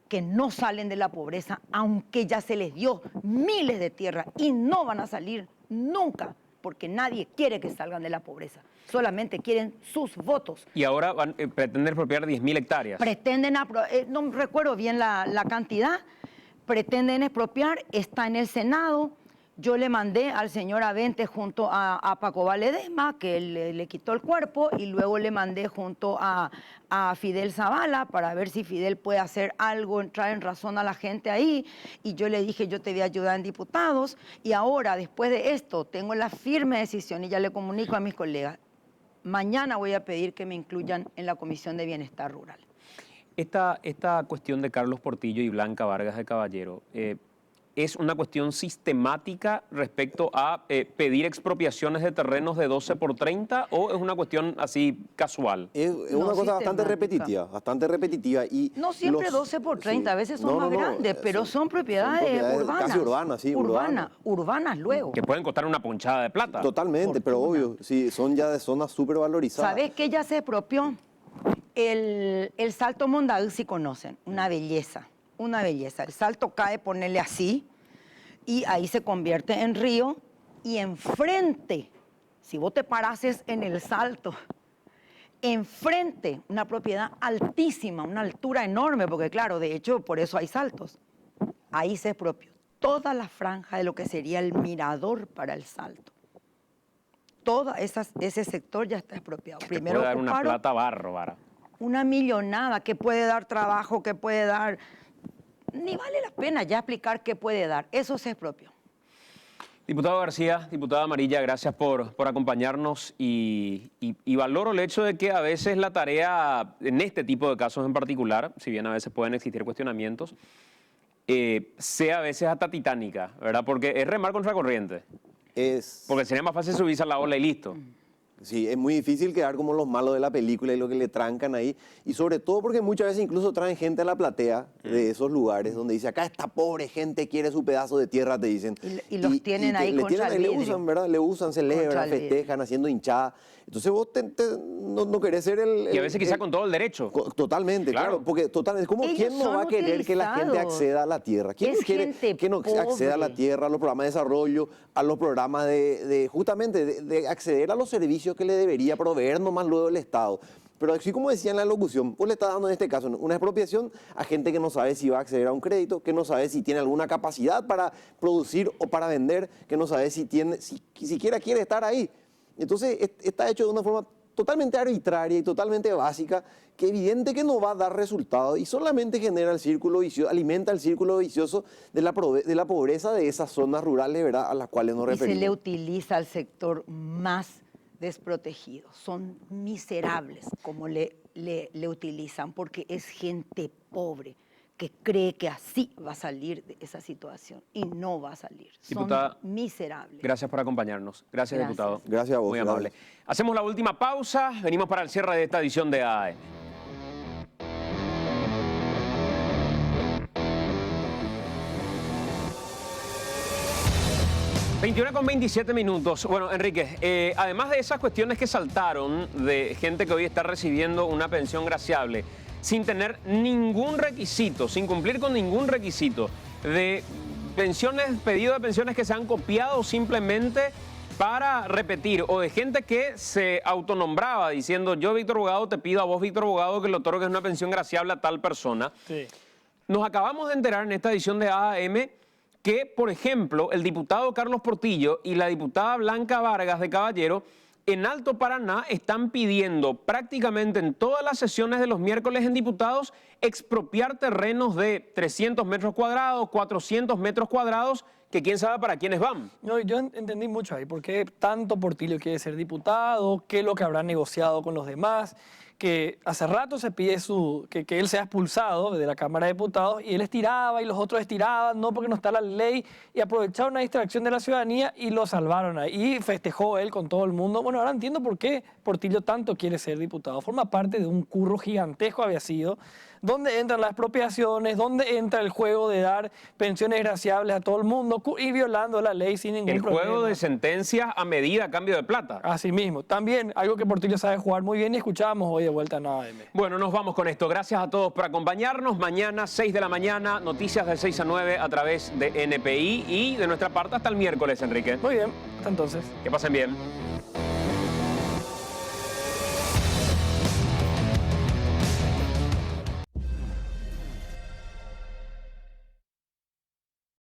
que no salen de la pobreza, aunque ya se les dio miles de tierras, y no van a salir nunca, porque nadie quiere que salgan de la pobreza, solamente quieren sus votos. Y ahora pretenden expropiar 10.000 hectáreas. Pretenden, no recuerdo bien la cantidad, pretenden expropiar, está en el Senado. Yo le mandé al señor Avente junto a Paco Valedesma, que le quitó el cuerpo, y luego le mandé junto a Fidel Zavala para ver si Fidel puede hacer algo, entrar en razón a la gente ahí. Y yo le dije: yo te voy a ayudar en diputados. Y ahora, después de esto, tengo la firme decisión, y ya le comunico a mis colegas, mañana voy a pedir que me incluyan en la Comisión de Bienestar Rural. Esta cuestión de Carlos Portillo y Blanca Vargas de Caballero, ¿es una cuestión sistemática respecto a pedir expropiaciones de terrenos de 12 por 30 o es una cuestión así casual? Es una cosa bastante repetitiva. Y no siempre 12 por 30, a veces son más grandes, pero son propiedades urbanas. Casi urbanas, sí. Urbanas luego. Que pueden costar una ponchada de plata. Totalmente, pero obvio, sí, son ya de zonas súper valorizadas. ¿Sabes qué ya se expropió? El Salto Mondaú, si conocen, una belleza. El salto cae, ponerle así, y ahí se convierte en río, y enfrente, si vos te parases en el salto, enfrente, una propiedad altísima, una altura enorme, porque claro, de hecho, por eso hay saltos. Ahí se expropió toda la franja de lo que sería el mirador para el salto. Todo ese sector ya está expropiado. Primero puede dar una plata bárbara. Una millonada que puede dar trabajo, que puede dar... Ni vale la pena ya explicar qué puede dar. Eso se expropió. Diputado García, diputada Amarilla, gracias por acompañarnos y valoro el hecho de que a veces la tarea, en este tipo de casos en particular, si bien a veces pueden existir cuestionamientos, sea a veces hasta titánica, ¿verdad? Porque es remar contra corriente. Porque sería más fácil subirse a la ola y listo. Sí, es muy difícil quedar como los malos de la película y lo que le trancan ahí. Y sobre todo porque muchas veces incluso traen gente a la platea de esos lugares donde dice: acá esta pobre gente quiere su pedazo de tierra, te dicen. Y los tienen ahí contra el vidrio. Le usan, ¿verdad? Le usan, celebran, festejan, haciendo hinchada. Entonces vos no querés ser el... Y a veces quizá con todo el derecho. Totalmente, claro. Porque es como ¿quién no va a querer que la gente acceda a la tierra? ¿Quién quiere que no acceda a la tierra, a los programas de desarrollo, a los programas justamente de acceder a los servicios que le debería proveer nomás luego el Estado? Pero así como decía en la locución, vos le estás dando en este caso una expropiación a gente que no sabe si va a acceder a un crédito, que no sabe si tiene alguna capacidad para producir o para vender, que no sabe si siquiera quiere estar ahí. Entonces está hecho de una forma totalmente arbitraria y totalmente básica, que evidente que no va a dar resultados y solamente genera el círculo vicioso, alimenta el círculo vicioso de la pobreza de esas zonas rurales, ¿verdad?, a las cuales nos referimos. Y se le utiliza al sector más desprotegido. Son miserables como le utilizan, porque es gente pobre que cree que así va a salir de esa situación y no va a salir. Diputada, son miserables. Gracias por acompañarnos. Gracias, diputado. Gracias a vos. Muy amable. Hacemos la última pausa. Venimos para el cierre de esta edición de AM. con 27 minutos. Bueno, Enrique, además de esas cuestiones que saltaron de gente que hoy está recibiendo una pensión graciable sin tener ningún requisito, sin cumplir con ningún requisito, de pensiones, pedido de pensiones que se han copiado simplemente para repetir, o de gente que se autonombraba diciendo, yo, Víctor Bogado, te pido a vos, Víctor Bogado, que le otorgues una pensión graciable a tal persona. Sí. Nos acabamos de enterar en esta edición de AAM que, por ejemplo, el diputado Carlos Portillo y la diputada Blanca Vargas de Caballero en Alto Paraná están pidiendo prácticamente en todas las sesiones de los miércoles en diputados expropiar terrenos de 300 metros cuadrados, 400 metros cuadrados, que quién sabe para quiénes van. No, yo entendí mucho ahí, por qué tanto Portillo quiere ser diputado, qué es lo que habrá negociado con los demás, que hace rato se pide que él sea expulsado de la Cámara de Diputados y él estiraba y los otros estiraban, no porque no está la ley, y aprovecharon una distracción de la ciudadanía y lo salvaron ahí. Y festejó él con todo el mundo. Bueno, ahora entiendo por qué Portillo tanto quiere ser diputado. Forma parte de un curro gigantesco había sido, donde entran las expropiaciones, donde entra el juego de dar pensiones graciables a todo el mundo y violando la ley sin ningún problema. El juego de sentencias a medida a cambio de plata. Así mismo. También algo que Portillo sabe jugar muy bien y escuchábamos hoy de vuelta en AAM. Bueno, nos vamos con esto. Gracias a todos por acompañarnos. Mañana, 6 de la mañana, noticias de 6 a 9 a través de NPI y de nuestra parte hasta el miércoles, Enrique. Muy bien. Hasta entonces. Que pasen bien.